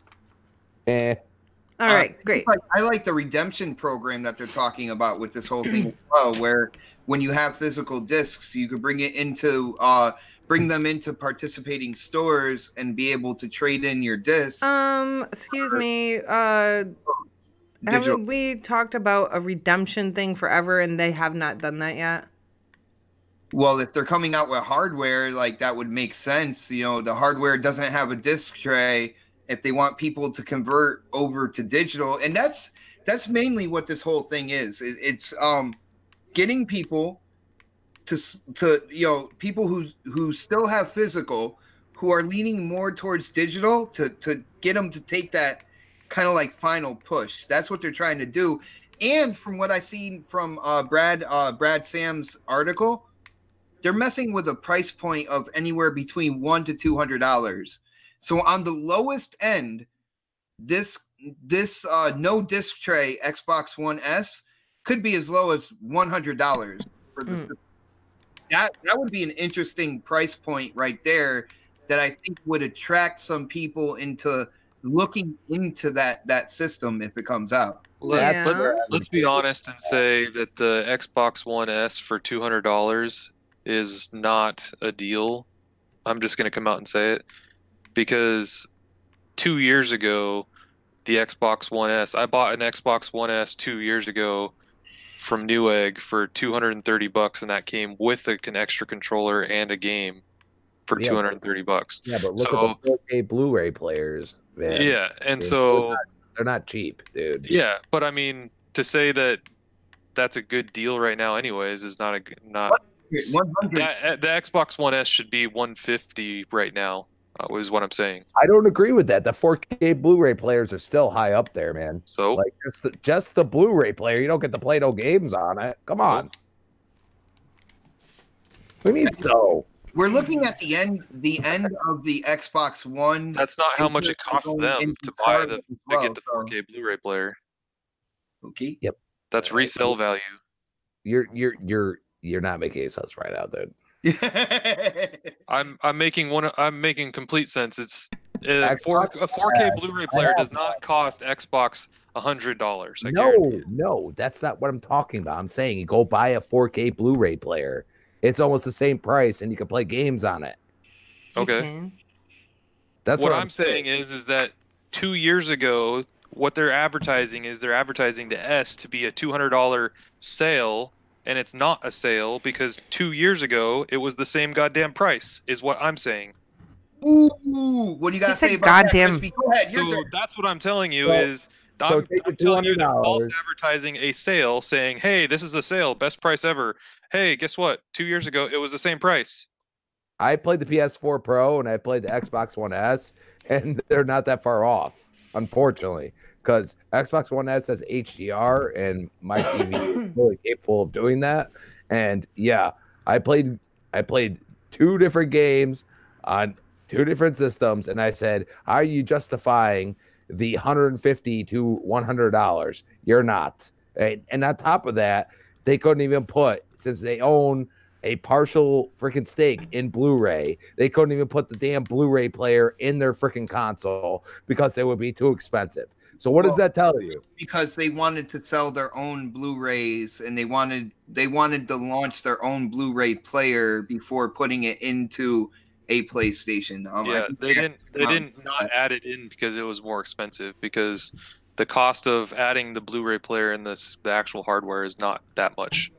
All right, great. I like the redemption program that they're talking about with this whole thing as well, where when you have physical discs, you could bring them into participating stores and be able to trade in your disc. Excuse me. Digital. Haven't we talked about a redemption thing forever, and they have not done that yet? Well, if they're coming out with hardware, like that would make sense. You know, the hardware doesn't have a disc tray. If they want people to convert over to digital, and that's mainly what this whole thing is. It's getting people to people who still have physical, who are leaning more towards digital, to get them to take that kind of like final push. That's what they're trying to do. And from what I seen from Brad Sam's article, they're messing with a price point of anywhere between $100 to $200. So on the lowest end, this no disc tray Xbox One S could be as low as $100 for this. That would be an interesting price point right there that I think would attract some people into looking into that system if it comes out. Let's be honest and say that the Xbox One S for $200 is not a deal. I'm just going to come out and say it. Because 2 years ago, the Xbox One S, I bought an Xbox One S 2 years ago from Newegg for $230, and that came with an extra controller and a game for $230. Yeah, but look at the 4K Blu-ray players, man. Yeah, and they're not cheap, dude. Yeah, but I mean, to say that that's a good deal right now, anyways, is not. The Xbox One S should be $150 right now. Is what I'm saying. I don't agree with that. The 4K Blu-ray players are still high up there, man. So, like just the Blu-ray player, you don't get to play no games on it. Come on. We need so. We're looking at the end of the Xbox One. That's not how much it costs them to buy to get the 4K Blu-ray player. Okay. Yep. That's resale value. You're not making any sense right now, dude. I'm making complete sense. It's a 4K Blu-ray player does not cost Xbox $100. No, that's not what I'm talking about. I'm saying you go buy a 4K Blu-ray player. It's almost the same price, and you can play games on it. Okay. That's what I'm saying is that 2 years ago, what they're advertising the S to be a $200 sale. And it's not a sale because 2 years ago it was the same goddamn price, is what I'm saying. Ooh, what do you got to say about goddamn. that? Go ahead, So that's what I'm telling you I'm telling you they're false advertising a sale, saying, hey, this is a sale, best price ever. Hey, guess what? 2 years ago it was the same price. I played the PS4 Pro and I played the Xbox One S, and they're not that far off, unfortunately, because Xbox One S has HDR, and my TV is really capable of doing that. And yeah, I played 2 different games on 2 different systems, and I said, "Are you justifying the $150 to $100? You're not." And on top of that, they couldn't even put, since they own a partial freaking stake in Blu-ray, they couldn't even put the damn Blu-ray player in their freaking console because it would be too expensive. So what does that tell you? Because they wanted to sell their own Blu-rays, and they wanted to launch their own Blu-ray player before putting it into a PlayStation. They didn't not add it in because it was more expensive, because the cost of adding the Blu-ray player and the actual hardware is not that much.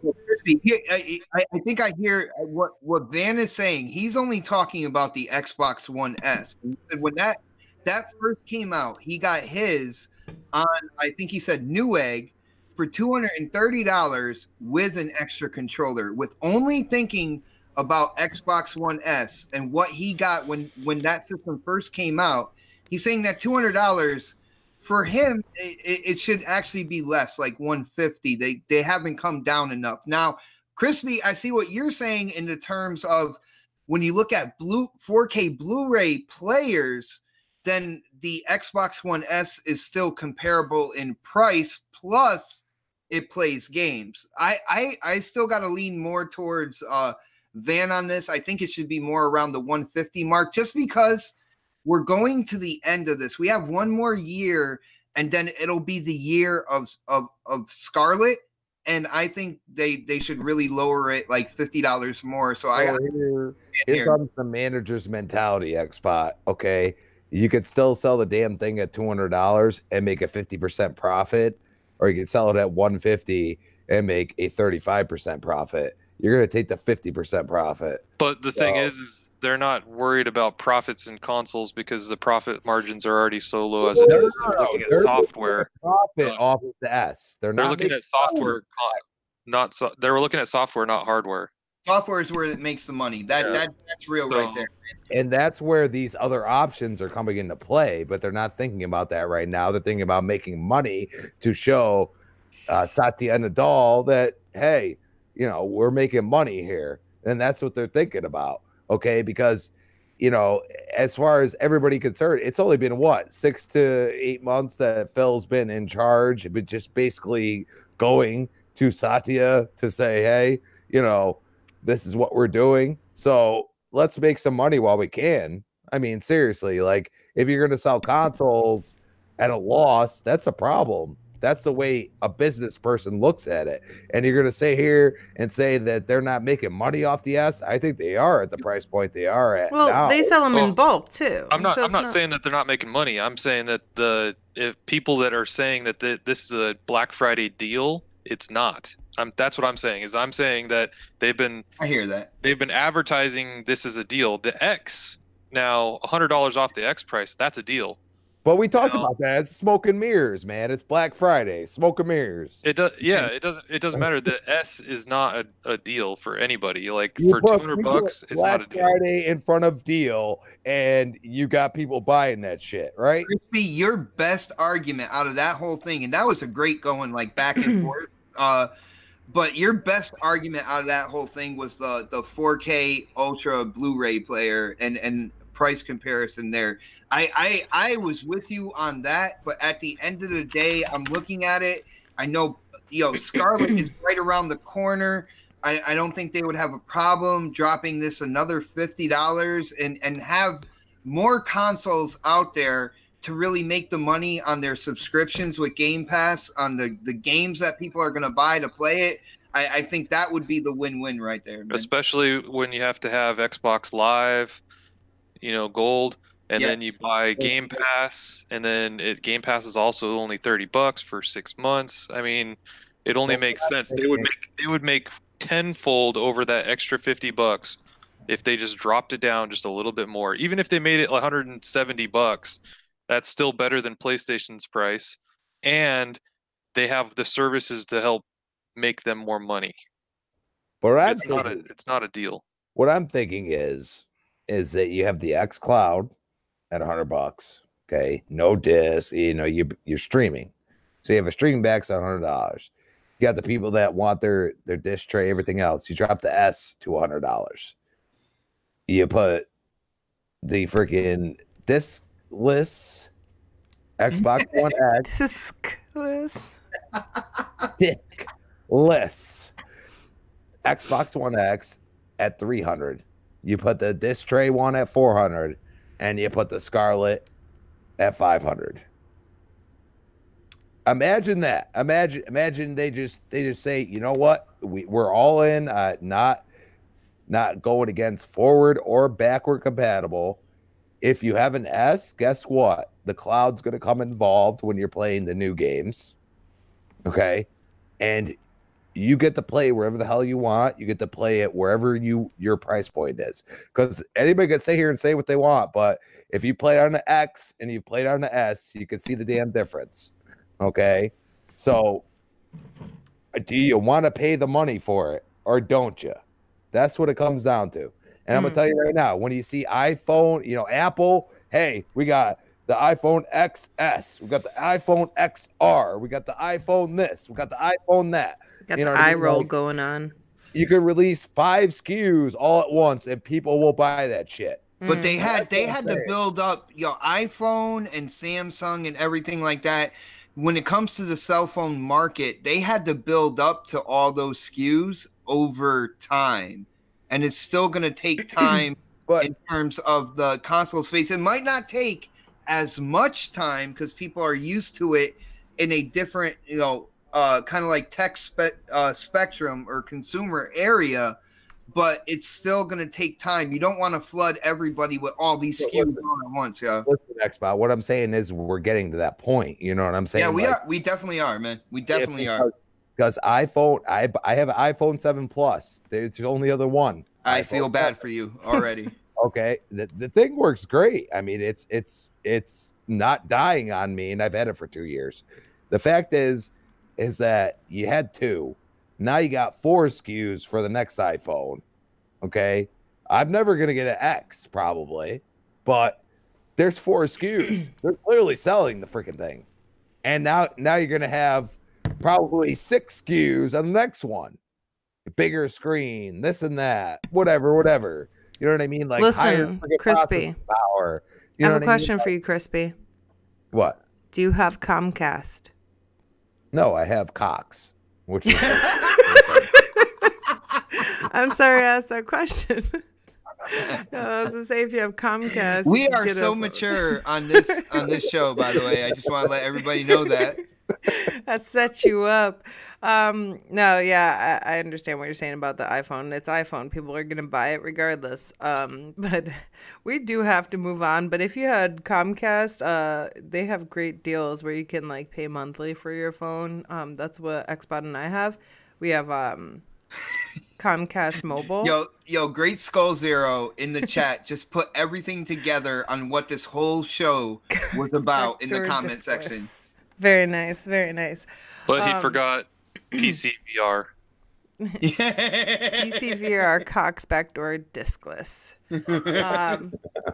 I think I hear what Van is saying. He's only talking about the Xbox One S. When that first came out, he got his on, I think he said Newegg, for $230 with an extra controller, with only thinking about Xbox One S and what he got when that system first came out. He's saying that $200 for him, it should actually be less, like $150. They haven't come down enough. Now, Crispy, I see what you're saying in the terms of when you look at 4K Blu-ray players, then the Xbox One S is still comparable in price, plus it plays games. I still got to lean more towards Van on this. I think it should be more around the 150 mark, just because we're going to the end of this. We have one more year, and then it'll be the year of Scarlet. And I think they should really lower it like $50 more. So here comes the manager's mentality, Xbot. Okay, you could still sell the damn thing at $200 and make a 50% profit, or you could sell it at $150 and make a 35% profit. You're going to take the 50% profit. But the thing is they're not worried about profits in consoles because the profit margins are already so low as it is. They're looking at software. Profit off of the S. They're looking at software, they're looking at software, not hardware. Software is where it makes the money. That's real right there. And that's where these other options are coming into play, but they're not thinking about that right now. They're thinking about making money to show Satya and Nadal that, hey, we're making money here. And that's what they're thinking about. Okay. Because, as far as everybody concerned, it's only been 6 to 8 months that Phil's been in charge, but just basically going to Satya to say, hey, this is what we're doing. So let's make some money while we can. I mean, seriously, like, if you're going to sell consoles at a loss, that's a problem. That's the way a business person looks at it. And you're going to say here and say that they're not making money off the S. I think they are at the price point they are at. Well, now. They sell them in bulk too. I'm not saying that they're not making money. I'm saying that if people that are saying that this is a Black Friday deal, it's not. That's what I'm saying. I'm saying that I hear that they've been advertising this as a deal. The X now, $100 off the X price. That's a deal. But we talked about that. It's smoke and mirrors, man. It's Black Friday. Smoke and mirrors. It does. Yeah, it doesn't matter. The S is not a deal for anybody. Like, for $200, it's not a deal. Black Friday in front of deal, and you got people buying that shit, right? Crispy, your best argument out of that whole thing, and that was a great going like back and forth. But your best argument out of that whole thing was the 4K Ultra Blu-ray player and price comparison there. I was with you on that, but at the end of the day, I'm looking at it. I know, Scarlet is right around the corner. I don't think they would have a problem dropping this another $50 and have more consoles out there to really make the money on their subscriptions with Game Pass, on the games that people are going to buy to play it. I think that would be the win-win right there, man. Especially when you have to have Xbox Live, Gold, and then you buy Game Pass, and then Game Pass is also only $30 for 6 months. I mean, it only makes sense. They would make tenfold over that extra $50 if they just dropped it down just a little bit more. Even if they made it $170, that's still better than PlayStation's price, and they have the services to help make them more money. But it's not a deal. What I'm thinking is that you have the X Cloud, at $100. Okay, no disc. You know, you're streaming, so you have a streaming box at $100. You got the people that want their disc tray, everything else. You drop the S to $100. You put the freaking discless Xbox One X. Discless Xbox One X at $300. You put the disc tray one at $400, and you put the Scarlet at $500. Imagine that. Imagine they just say, you know what, we're all in, not going against forward or backward compatible. If you have an S, guess what? The cloud's going to come involved when you're playing the new games. Okay, and you get to play wherever the hell you want. You get to play it wherever your price point is. Because anybody can sit here and say what they want, but if you play it on the X and you play it on the S, you can see the damn difference. Okay, so do you want to pay the money for it or don't you? That's what it comes down to. And I'm gonna tell you right now, when you see iPhone, you know, Apple, hey, we got the iPhone XS, we got the iPhone XR, we got the iPhone this, we got the iPhone that. Got you know the eye roll going on. You could release 5 SKUs all at once, and people will buy that shit. But they had to build up, iPhone and Samsung and everything like that. When it comes to the cell phone market, they had to build up to all those SKUs over time. And it's still going to take time in terms of the console space. It might not take as much time because people are used to it in a different, kind of like tech spectrum or consumer area, but it's still going to take time. You don't want to flood everybody with all these SKUs all at once. Yeah. Listen, Xbox, what I'm saying is we're getting to that point. You know what I'm saying? Yeah, we are. We definitely are, man. We definitely are. Because iPhone, I have an iPhone 7 Plus. There's the only other one. I feel bad for you already. Okay, the thing works great. I mean, it's not dying on me, and I've had it for 2 years. The fact is that you had 2. Now you got 4 SKUs for the next iPhone. Okay, I'm never gonna get an X probably, but there's 4 SKUs. They're clearly selling the freaking thing, and now you're gonna have probably 6 SKUs on the next one. Bigger screen, this and that, whatever. You know what I mean? Like, listen, Crispy. Power. I have a question for you, Crispy. What? Do you have Comcast? No, I have Cox. Which is I'm sorry I asked that question. I was gonna say, if you have Comcast, we are so mature on this show. By the way, I just want to let everybody know that. That set you up. No, yeah, I understand what you're saying about the iPhone. It's iPhone. People are gonna buy it regardless. But we do have to move on. But if you had Comcast, they have great deals where you can like pay monthly for your phone. That's what Xbot and I have. We have Comcast Mobile. Yo, Great Skull Zero in the chat just put everything together on what this whole show was about in the comment section. Very nice, very nice. But he forgot PC VR. PC VR Cox backdoor discless.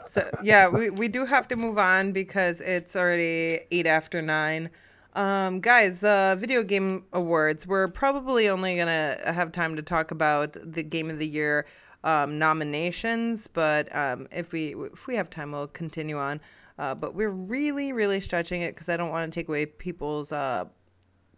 So yeah, we do have to move on because it's already 8 after 9. Guys, the video game awards, we're probably only gonna have time to talk about the game of the year nominations, but if we have time, we'll continue on. But we're really stretching it because I don't want to take away people's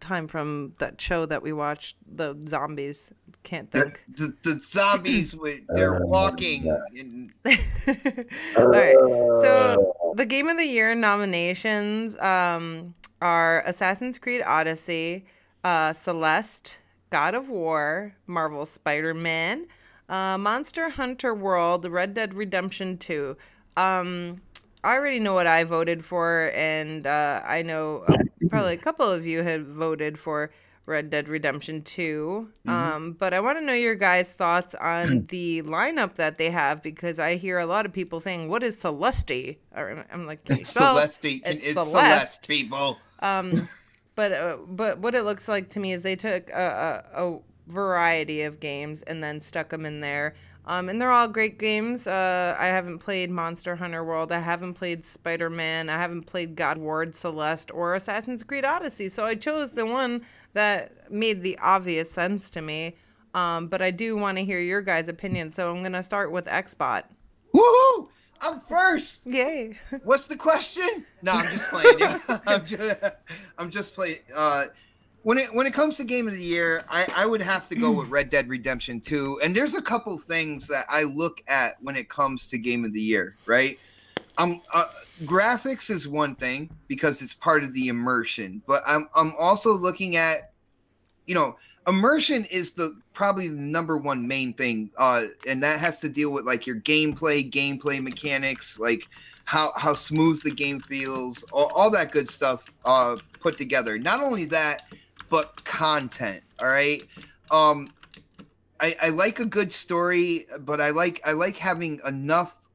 time from that show that we watched, the zombies. Can't think. The zombies, they're walking. All right. So the game of the year nominations are Assassin's Creed Odyssey, Celeste, God of War, Marvel Spider-Man, Monster Hunter World, Red Dead Redemption 2. I already know what I voted for, and I know probably a couple of you had voted for Red Dead Redemption 2. But I want to know your guys' thoughts on the lineup that they have, because I hear a lot of people saying, "What is Celeste?" I'm like, Celeste. It's Celeste, people. But what it looks like to me is they took a variety of games and then stuck them in there. And they're all great games. I haven't played Monster Hunter World. I haven't played Spider-Man. I haven't played God Ward Celeste or Assassin's Creed Odyssey. So I chose the one that made the obvious sense to me. But I do want to hear your guys' opinion. So I'm going to start with Xbot. Woohoo! I'm first. Yay. What's the question? No, I'm just playing. I'm just playing. When it comes to game of the year, I would have to go with Red Dead Redemption 2. And there's a couple things that I look at when it comes to game of the year, right? Graphics is one thing because it's part of the immersion, but I'm also looking at, immersion is probably the number one main thing, and that has to deal with like your gameplay mechanics, like how smooth the game feels, all that good stuff put together. Not only that, but content. All right. I like a good story, but I like having enough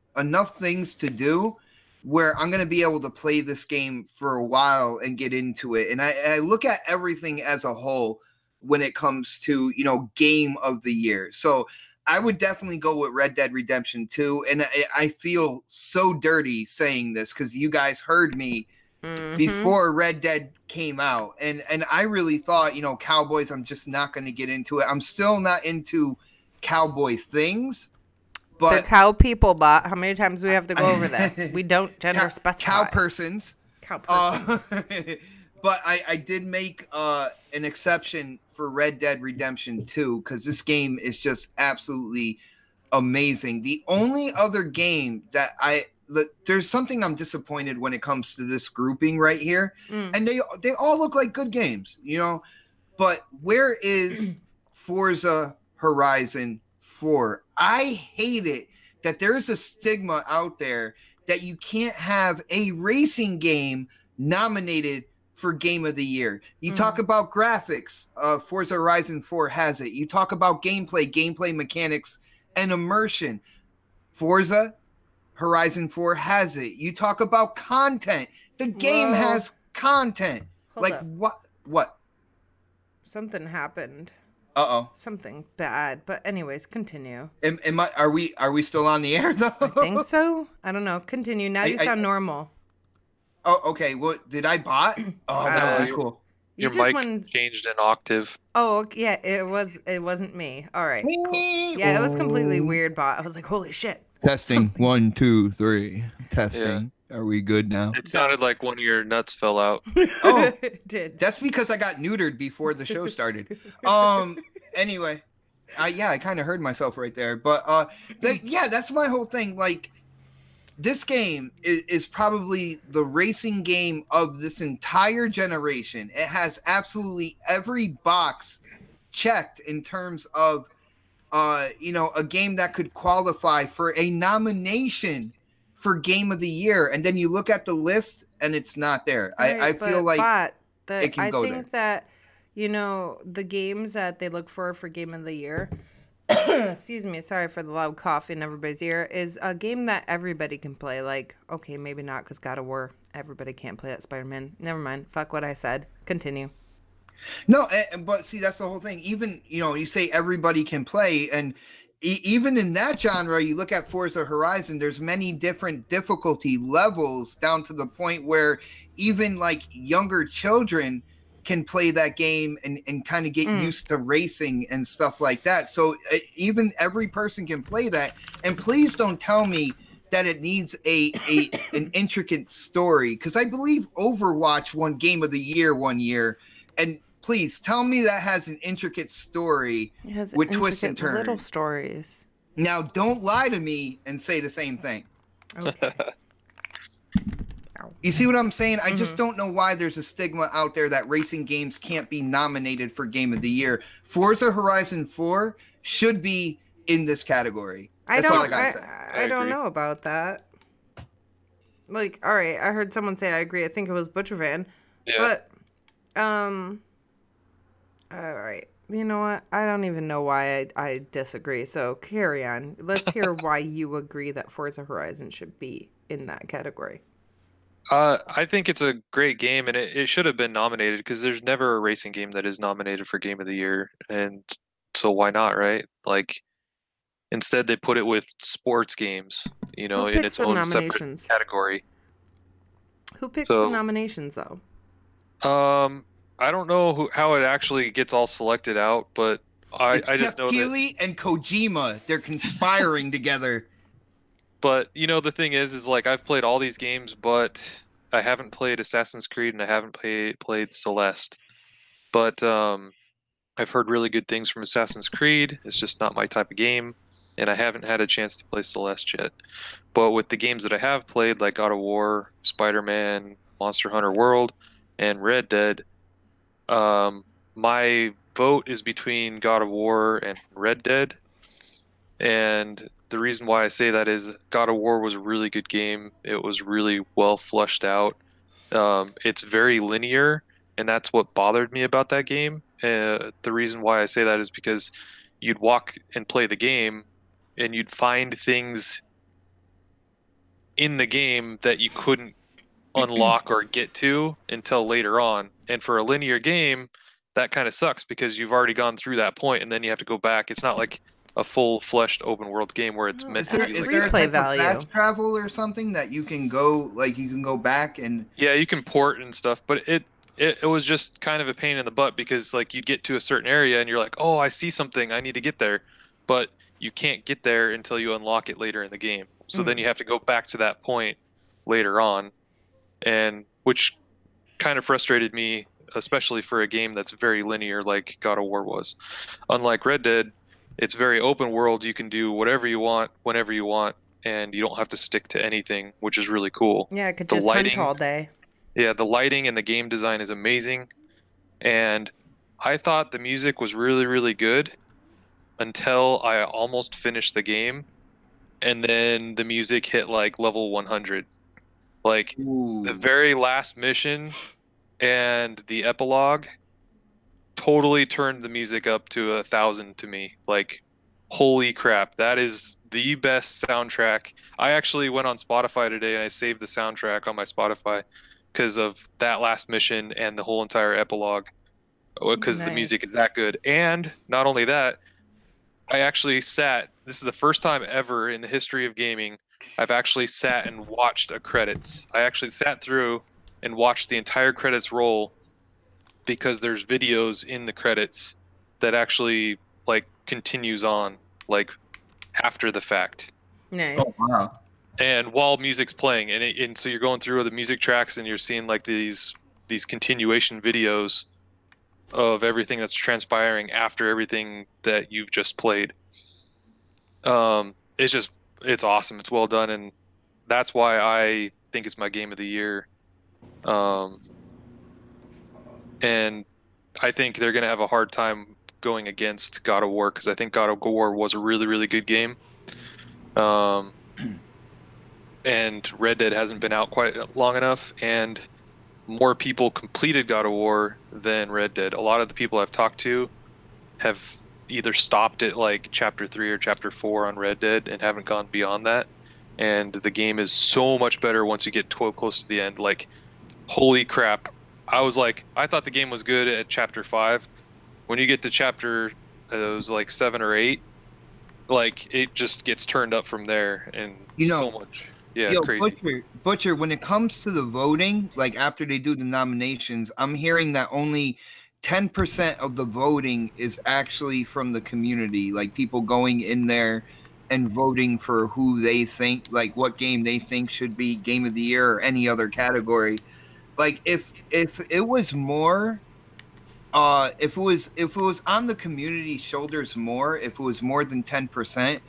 things to do where I'm going to be able to play this game for a while and get into it. And I look at everything as a whole when it comes to, game of the year. So I would definitely go with Red Dead Redemption 2. And I feel so dirty saying this because you guys heard me before Red Dead came out. And I really thought, cowboys, I'm just not going to get into it. I'm still not into cowboy things. But the cow people bot. How many times do we have to go over this? We don't gender specify. Cow persons. Cow persons. But I did make an exception for Red Dead Redemption 2 because this game is just absolutely amazing. The only other game that there's something I'm disappointed when it comes to this grouping right here, and they all look like good games, but where is Forza Horizon 4? I hate it that there's a stigma out there that you can't have a racing game nominated for Game of the Year. You talk about graphics, Forza Horizon 4 has it. You talk about gameplay mechanics, and immersion. Forza Horizon 4 has it. You talk about content. The game has content. Hold up. What? Something happened. Uh-oh. Something bad. But anyways, continue. Are we still on the air though? I think so. I don't know. Continue. Now you sound normal. Oh, okay. Well, did I bot? Oh, that would be cool. Your mic changed an octave. Oh, yeah. It wasn't me. All right. Cool. Yeah, it was completely weird bot. I was like, holy shit. Testing. 1, 2, 3. Testing. Yeah. Are we good now? It sounded like one of your nuts fell out. Oh, it did. That's because I got neutered before the show started. Anyway, I kind of heard myself right there. But that's my whole thing. Like, this game is probably the racing game of this entire generation. It has absolutely every box checked in terms of, a game that could qualify for a nomination for Game of the Year. And then you look at the list and it's not there. Right, I feel like it can go there. I think that, the games that they look for Game of the Year, excuse me, sorry for the loud cough in everybody's ear, is a game that everybody can play. Like, okay, maybe not because God of War, everybody can't play that. Spider-Man, never mind. Fuck what I said. Continue. No, but see, that's the whole thing. Even, you say everybody can play, and even in that genre, you look at Forza Horizon, there's many different difficulty levels down to the point where even like younger children can play that game and kind of get used to racing and stuff like that. So even every person can play that. And please don't tell me that it needs an intricate story, because I believe Overwatch won Game of the Year one year. And please tell me that has an intricate story with twists and turns. Little stories. Now, don't lie to me and say the same thing. Okay. You see what I'm saying? I just don't know why there's a stigma out there that racing games can't be nominated for Game of the Year. Forza Horizon 4 should be in this category. That's all I gotta say. I don't know about that. Like, all right, I heard someone say I agree. I think it was Butchervan. Yeah. But, all right. You know what? I don't even know why I disagree. So carry on. Let's hear why you agree that Forza Horizon should be in that category. I think it's a great game, and it should have been nominated because there's never a racing game that is nominated for Game of the Year, and so why not, right? Like, Instead, they put it with sports games, you know, Who in picks its the own nominations? separate category. Who picks So- the nominations, though? I don't know how it actually gets all selected out, but I It's just Jeff know that. Keighley and Kojima. They're conspiring together. But you know, the thing is like I've played all these games, but I haven't played Assassin's Creed and I haven't played Celeste. But I've heard really good things from Assassin's Creed. It's just not my type of game, and I haven't had a chance to play Celeste yet. But with the games that I have played, like God of War, Spider-Man, Monster Hunter World, and Red Dead, my vote is between God of War and Red Dead. And the reason why I say that is God of War was a really good game. It was really well fleshed out. It's very linear, and that's what bothered me about that game. The reason why I say that is because you'd walk and play the game, and you'd find things in the game that you couldn't unlock or get to until later on. And for a linear game, that kind of sucks because you've already gone through that point, and then you have to go back. It's not like a full-fleshed olinear game where it's meant to be. Is like there a replay type value. of fast travel or something that you can go, like you can go back and? Yeah, you can port and stuff, but it was just kind of a pain in the butt because like you get to a certain area and you're like, oh, I see something, I need to get there, but you can't get there until you unlock it later in the game. So then you have to go back to that point later on, and which kind of frustrated me, especially for a game that's very linear like God of War was. Unlike Red Dead, it's very open world. You can do whatever you want, whenever you want, and you don't have to stick to anything, which is really cool. Yeah, I could The just lighting- hunt all day. Yeah, the lighting and the game design is amazing. And I thought the music was really, really good until I almost finished the game. And then the music hit like level 100. Like the very last mission and the epilogue totally turned the music up to 1,000 to me. Like, holy crap, that is the best soundtrack. I actually went on Spotify today and I saved the soundtrack on my Spotify because of that last mission and the whole entire epilogue, because the music Nice. is that good. And not only that, I actually sat, this is the first time ever in the history of gaming I've actually sat and watched a credits. I actually sat through and watched the entire credits roll, because there's videos in the credits that actually like continues on like after the fact. Nice. Oh wow! And while music's playing, and so you're going through the music tracks and you're seeing like these continuation videos of everything that's transpiring after everything that you've just played. It's awesome. It's well done, and that's why I think it's my game of the year. And I think they're going to have a hard time going against God of War, because I think God of War was a really, really good game. And Red Dead hasn't been out quite long enough, and more people completed God of War than Red Dead. A lot of the people I've talked to have either stopped at like chapter 3 or chapter 4 on Red Dead and haven't gone beyond that. And the game is so much better once you get close to the end. Like, holy crap. I thought the game was good at chapter 5. When you get to chapter, it was like 7 or 8, like it just gets turned up from there, and so much. Yeah, Yo, crazy. Butcher, when it comes to the voting, like after they do the nominations, I'm hearing that only 10% of the voting is actually from the community, like people going in there and voting for who they think, like what game they think should be game of the year or any other category. Like if it was more, if it was on the community shoulders more, if it was more than 10%,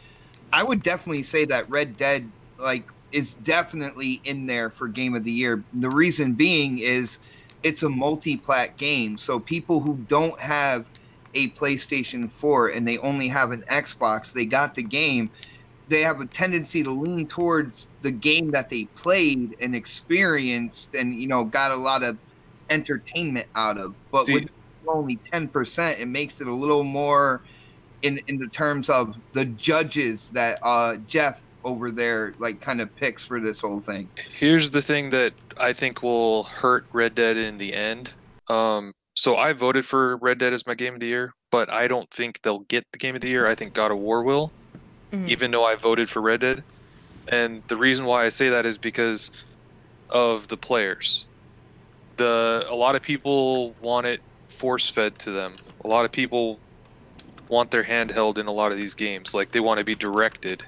I would definitely say that Red Dead like is definitely in there for game of the year. The reason being is it's a multi-plat game, so people who don't have a PlayStation 4 and they only have an Xbox, they got the game, they have a tendency to lean towards the game that they played and experienced and, you know, got a lot of entertainment out of. But with only 10%, it makes it a little more in the terms of the judges that Jeff over there like kind of picks for this whole thing. Here's the thing that I think will hurt Red Dead in the end. So I voted for Red Dead as my game of the year, but I don't think they'll get the game of the year. I think God of War will. even though I voted for Red Dead. And the reason why I say that is because of the players. A lot of people want it force-fed to them. A lot of people want their hand held in a lot of these games. Like, they want to be directed.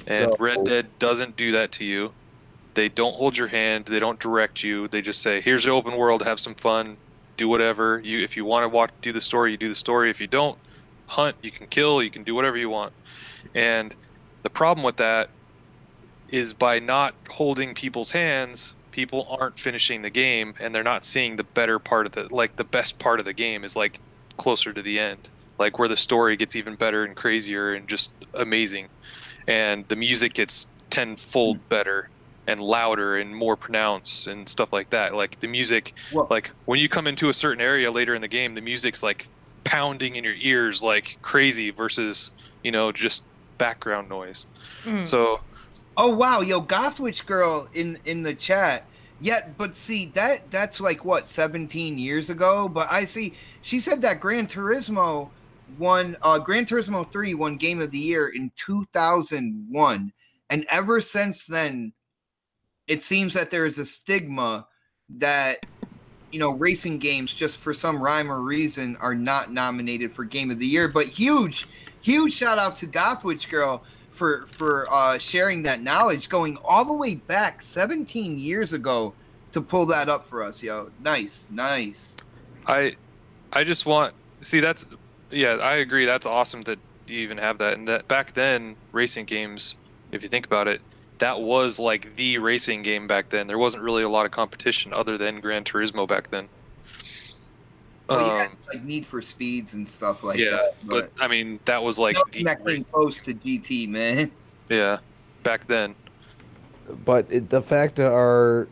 And Red Dead doesn't do that to you. They don't hold your hand. They don't direct you. They just say, here's the open world, have some fun, do whatever. If you want to do the story, you do the story. If you don't, hunt, you can kill, you can do whatever you want. And the problem with that is by not holding people's hands, people aren't finishing the game, and they're not seeing the better part of the best part of the game is like closer to the end, like where the story gets even better and crazier and just amazing, and the music gets tenfold better and louder and more pronounced and stuff like that. Like the music, like when you come into a certain area later in the game, the music's like pounding in your ears like crazy versus, just background noise. So oh wow, yo, Gothwitch girl in the chat. Yeah, but see that's like what, 17 years ago. But I see she said that Gran Turismo 3 won Game of the Year in 2001, and ever since then, it seems that there is a stigma that racing games just for some rhyme or reason are not nominated for Game of the Year. But huge shout out to Gothwitch girl for sharing that knowledge, going all the way back 17 years ago to pull that up for us, yo. Nice. I just want I agree. That's awesome that you even have that. And that back then, racing games, if you think about it, that was like the racing game back then. There wasn't really a lot of competition other than Gran Turismo back then. Well, like Need for Speeds and stuff like that. But I mean, that was like that came close to GT, man. Yeah, back then. But the factor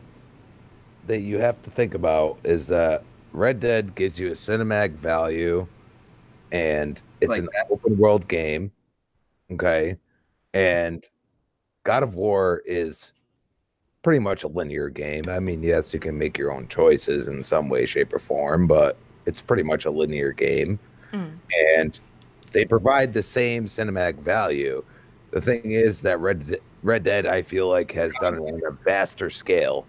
that you have to think about is that Red Dead gives you a cinematic value, and it's like an open world game. Okay, and God of War is pretty much a linear game. I mean, yes, you can make your own choices in some way, shape, or form, but it's pretty much a linear game. And they provide the same cinematic value. The thing is that Red Dead, I feel like, has done it on a vaster scale.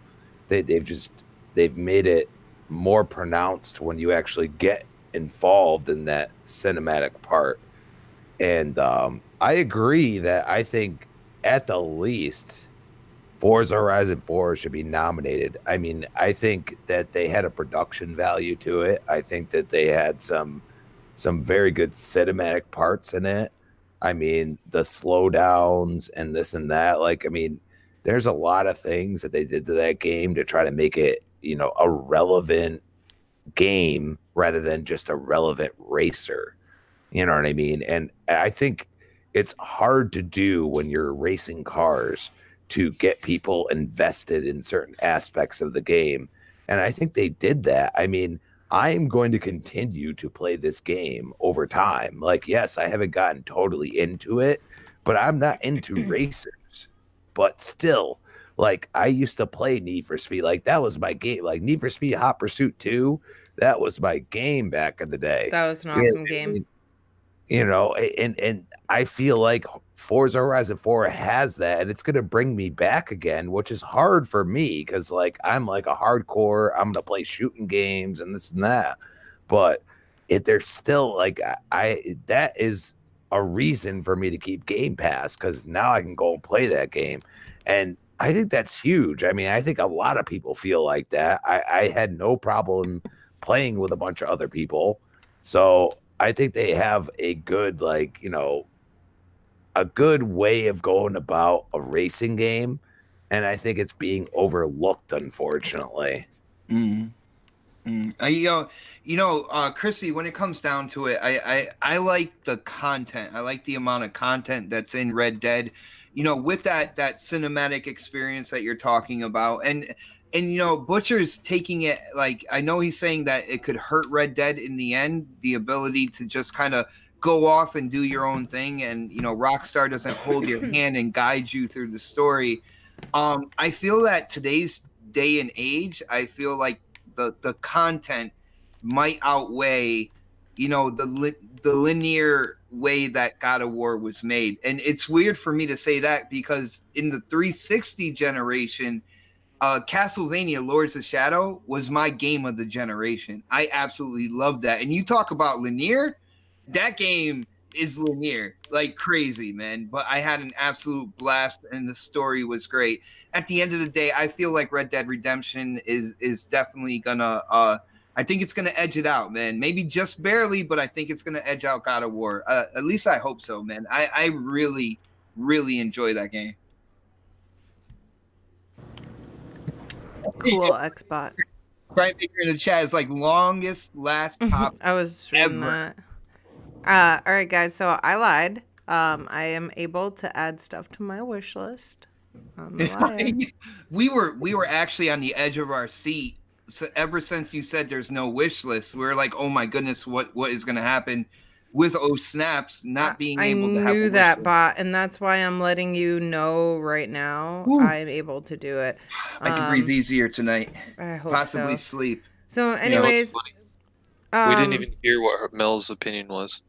They've made it more pronounced when you actually get involved in that cinematic part. And I agree that I think at the least Forza Horizon 4 should be nominated. I mean, I think that they had a production value to it. I think that they had some very good cinematic parts in it. I mean, the slowdowns and this and that. Like, I mean, there's a lot of things that they did to that game to try to make it, a relevant game rather than just a relevant racer. You know what I mean? And I think it's hard to do when you're racing cars to get people invested in certain aspects of the game. And I think they did that. I mean, I'm going to continue to play this game over time. Like, yes, I haven't gotten totally into it, but I'm not into racers. But still, like, I used to play Need for Speed. Like, that was my game. Like, Need for Speed Hot Pursuit 2, that was my game back in the day. That was an awesome game. And I feel like Forza Horizon 4 has that, and it's going to bring me back again, which is hard for me because, like, I'm like a hardcore, I'm going to play shooting games and this and that. But there's still, like, that is a reason for me to keep Game Pass because now I can go and play that game. And I think that's huge. I mean, I think a lot of people feel like that. I had no problem playing with a bunch of other people. So I think they have a good, like, a good way of going about a racing game, and I think it's being overlooked, unfortunately. Crispy, when it comes down to it, I like the content. I like the amount of content that's in Red Dead, with that cinematic experience that you're talking about. And Butcher's taking it, like, I know he's saying that it could hurt Red Dead in the end, the ability to just kind of go off and do your own thing, and Rockstar doesn't hold your hand and guide you through the story. I feel that today's day and age, I feel like the content might outweigh the linear way that God of War was made. And it's weird for me to say that because in the 360 generation, Castlevania Lords of Shadow was my game of the generation. I absolutely love that. And you talk about linear, that game is linear like crazy, man. But I had an absolute blast and the story was great. At the end of the day, I feel like Red Dead Redemption is definitely gonna I think it's gonna edge it out, man. Maybe just barely, but I think it's gonna edge out God of War. At least I hope so, man. I really, really enjoy that game. Cool, Xbot. Brian Baker in the chat is like longest last top. I was reading that. All right, guys. So I lied. I am able to add stuff to my wish list. We were actually on the edge of our seat. So ever since you said there's no wish list, we're like, oh my goodness, what is going to happen with Snaps not being able to have a wish list. that, bot, and that's why I'm letting you know right now. Ooh. I'm able to do it. I can breathe easier tonight. I hope possibly so. Sleep. So, anyways, we didn't even hear what Mel's opinion was.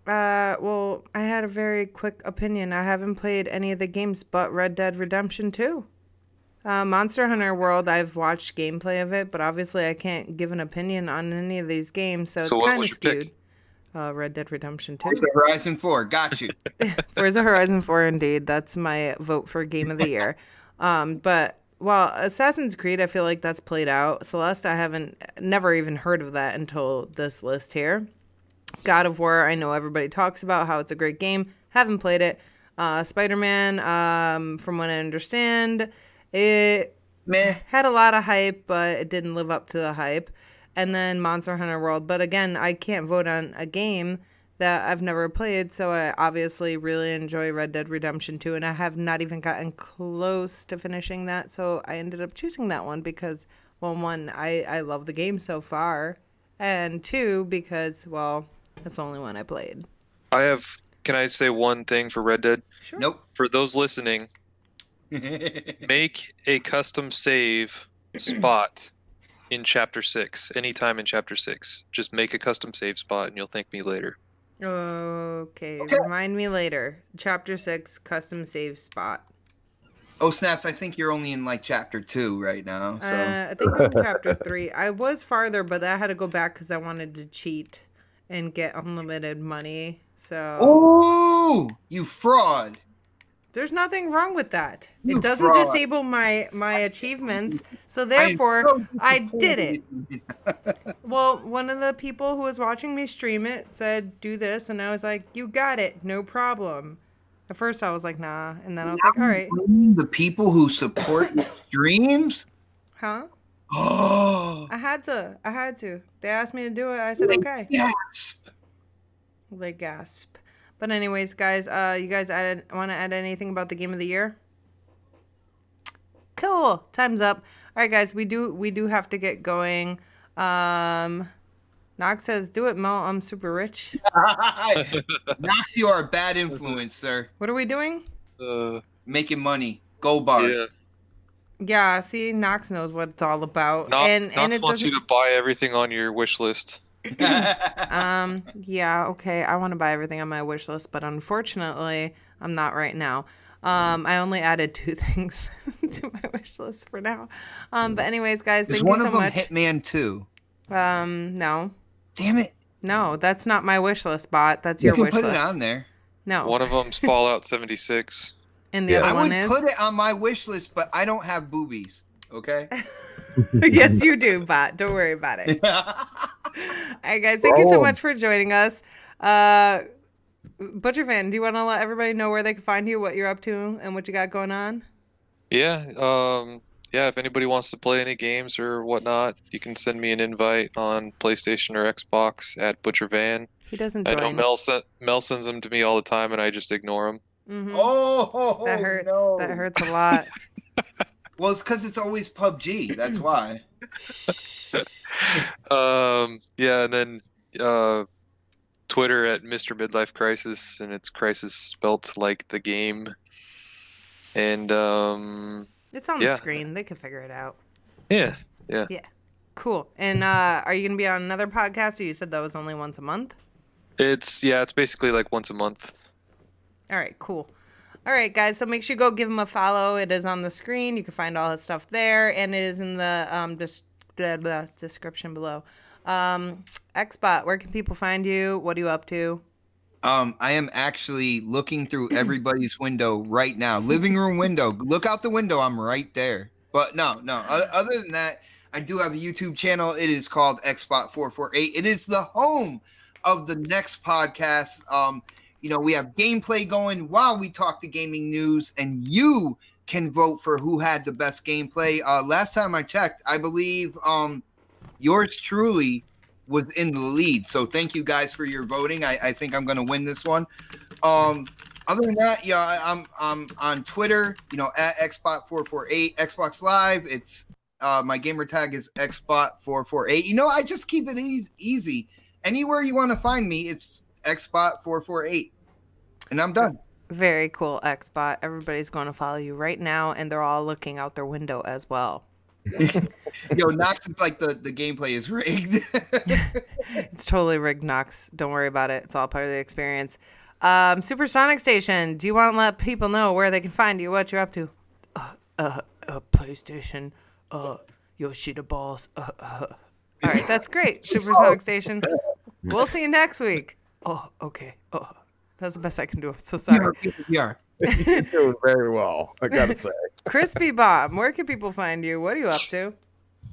Well, I had a very quick opinion. I haven't played any of the games but Red Dead Redemption 2. Monster Hunter World, I've watched gameplay of it, but obviously I can't give an opinion on any of these games, so it's kind of skewed. Pick? Red Dead Redemption 2. Forza Horizon 4, got you. Forza Horizon 4, indeed. That's my vote for Game of the Year. But, well, Assassin's Creed, I feel like that's played out. Celeste, I never even heard of that until this list here. God of War, I know everybody talks about how it's a great game. Haven't played it. Spider-Man, from what I understand, it had a lot of hype, but it didn't live up to the hype. And then Monster Hunter World. But again, I can't vote on a game that I've never played, so I obviously really enjoy Red Dead Redemption 2, and I have not even gotten close to finishing that, so I ended up choosing that one because, well, one, I love the game so far, and two, because, well, that's the only one I played. Can I say one thing for Red Dead? Sure. Nope. For those listening, make a custom save spot in Chapter 6, anytime in Chapter 6. Just make a custom save spot and you'll thank me later. Okay. Remind me later. Chapter 6, custom save spot. Snaps, I think you're only in like Chapter 2 right now. So I think I'm in Chapter 3. I was farther, but I had to go back because I wanted to cheat and get unlimited money. So. Ooh, you fraud. There's nothing wrong with that. You it doesn't fraud. disable my achievements, so therefore I did it. Well, one of the people who was watching me stream it said, do this, and I was like, you got it, no problem. At first I was like, nah, and then I was like, all right. The people who support your streams? Huh? Oh. I had to. They asked me to do it. I said, okay. Gasp. They gasp. But anyways, guys, you guys want to add anything about the Game of the Year? Cool. Time's up. All right, guys, we do have to get going. Nox says, do it, Mel. I'm super rich. Nox, you are a bad influence, sir. What are we doing? Making money. Go bars. Yeah, see, Nox knows what it's all about. Nox wants you to buy everything on your wish list. Yeah, okay. I want to buy everything on my wish list, but unfortunately, I'm not right now. I only added 2 things to my wish list for now. But anyways, guys, thank you so much. Is one of them Hitman 2? No. Damn it. No, that's not my wish list, bot. That's your wish list. You can put it on there. No. One of them's Fallout 76. And the other one is? I would put it on my wish list, but I don't have boobies. Okay? Yes, you do, bot. Don't worry about it. All right, guys. Thank you so much for joining us. Butcherfan, do you want to let everybody know where they can find you, what you're up to, and what you got going on? Yeah. If anybody wants to play any games or whatnot, you can send me an invite on PlayStation or Xbox at Butchervan. He doesn't join. I know Mel sends them to me all the time, and I just ignore them. Mm-hmm. Oh, that hurts. No. That hurts a lot. Well, it's because it's always PUBG. That's why. And then Twitter at Mr. Midlife Crisis, and it's crisis spelt like the game. And it's on the screen. They can figure it out. Yeah. Cool. And are you gonna be on another podcast? Or you said that was only once a month? It's basically like once a month. All right, cool. All right, guys. So make sure you go give him a follow. It is on the screen. You can find all his stuff there, and it is in the description below. Xbot, where can people find you? What are you up to? I am actually looking through everybody's window right now. Living room window. Look out the window. I'm right there. But no. Other than that, I do have a YouTube channel. It is called Xbot448. It is the home of the next podcast. We have gameplay going while we talk the gaming news, and you can vote for who had the best gameplay. Last time I checked, I believe yours truly was in the lead. So thank you guys for your voting. I think I'm going to win this one. Other than that, I'm on Twitter, at Xbot448, Xbox Live. It's my gamer tag is Xbot448. I just keep it easy. Anywhere you want to find me, it's Xbot448. And I'm done. Very cool, Xbot. Everybody's going to follow you right now, and they're all looking out their window as well. Nox is like the gameplay is rigged. It's totally rigged, Nox. Don't worry about it. It's all part of the experience. Supersonic Station, do you want to let people know where they can find you, what you're up to? PlayStation, Yoshida balls. All right, that's great. Supersonic Station. We'll see you next week. Oh, okay. Oh, that's the best I can do. I'm so sorry. Yeah. You're doing very well, I gotta say. Crispy Bomb, where can people find you? What are you up to?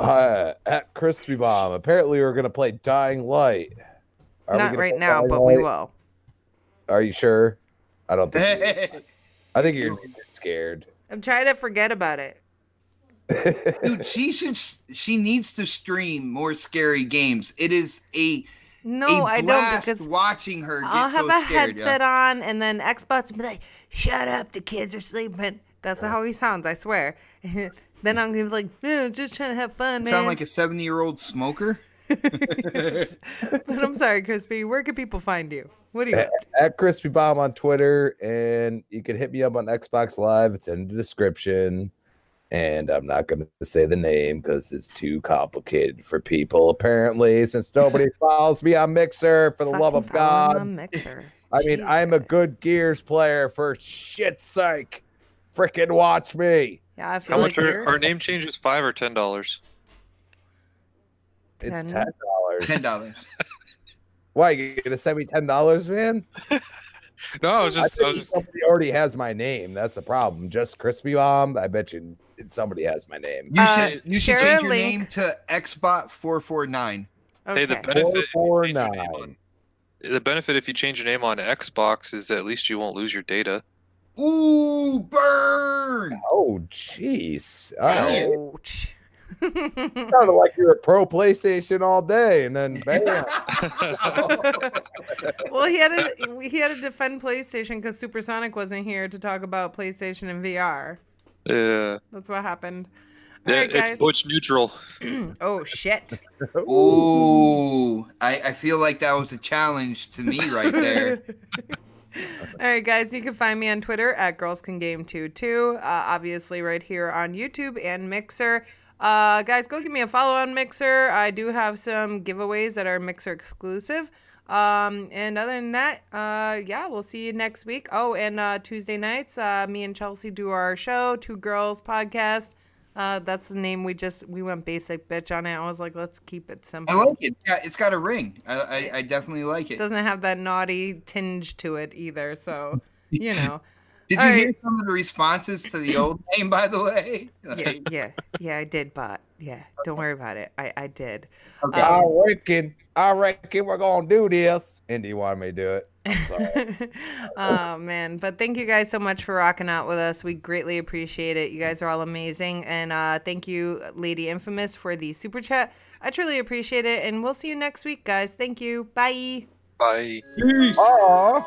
At Crispy Bomb. Apparently, we're gonna play Dying Light. Not right now, but we will. Are you sure? I don't think. I think you're scared. I'm trying to forget about it. Dude, she needs to stream more scary games. It is I don't, because watching her get I'll have so a headset on, and then Xbox will be like, "Shut up, the kids are sleeping." That's how he sounds, I swear. Then I'm gonna be like, "Just trying to have fun, man." Sound like a 70-year-old smoker. But I'm sorry, Crispy. Where can people find you? What do you at Crispy Bomb on Twitter, and you can hit me up on Xbox Live. It's in the description. And I'm not going to say the name because it's too complicated for people, apparently, since nobody follows me on Mixer, for the love of God. I mean, I'm a good Gears player, for shit's sake. Freaking watch me. Yeah, I feel How like much our name change is $5 or $10? It's $10. $10. Why, you going to send me $10, man? No, I was just somebody already has my name. That's the problem. Just Crispy Bomb. I bet you somebody has my name. You should change your name to Xbot449. Okay. Hey, the benefit if you change your name on Xbox is at least you won't lose your data. Ooh, burn! Oh, jeez. Ouch. Sounded like you were pro PlayStation all day, and then bam. Well, he had to defend PlayStation because Supersonic wasn't here to talk about PlayStation and VR. Yeah, that's what happened. Yeah, right, it's Butch neutral. Oh shit. Ooh, I feel like that was a challenge to me right there. All right, guys, you can find me on Twitter at GirlsCanGame22. Obviously, right here on YouTube and Mixer. Guys, go give me a follow on Mixer. I do have some giveaways that are Mixer exclusive. And other than that, yeah, we'll see you next week. Oh, and Tuesday nights, me and Chelsea do our show, Two Girls Podcast. That's the name. We went basic bitch on it. I was like, let's keep it simple. I like it. Yeah, it's got a ring. I definitely like it. Doesn't have that naughty tinge to it either. So, you know. Did you hear some of the responses to the old name, by the way? Yeah, I did, but yeah, don't worry about it. I did. Okay. I reckon we're gonna do this. And do you want me to do it? I'm sorry. Oh man, but thank you guys so much for rocking out with us. We greatly appreciate it. You guys are all amazing, and thank you, Lady Infamous, for the super chat. I truly appreciate it, and we'll see you next week, guys. Thank you. Bye. Bye. Peace. Aww.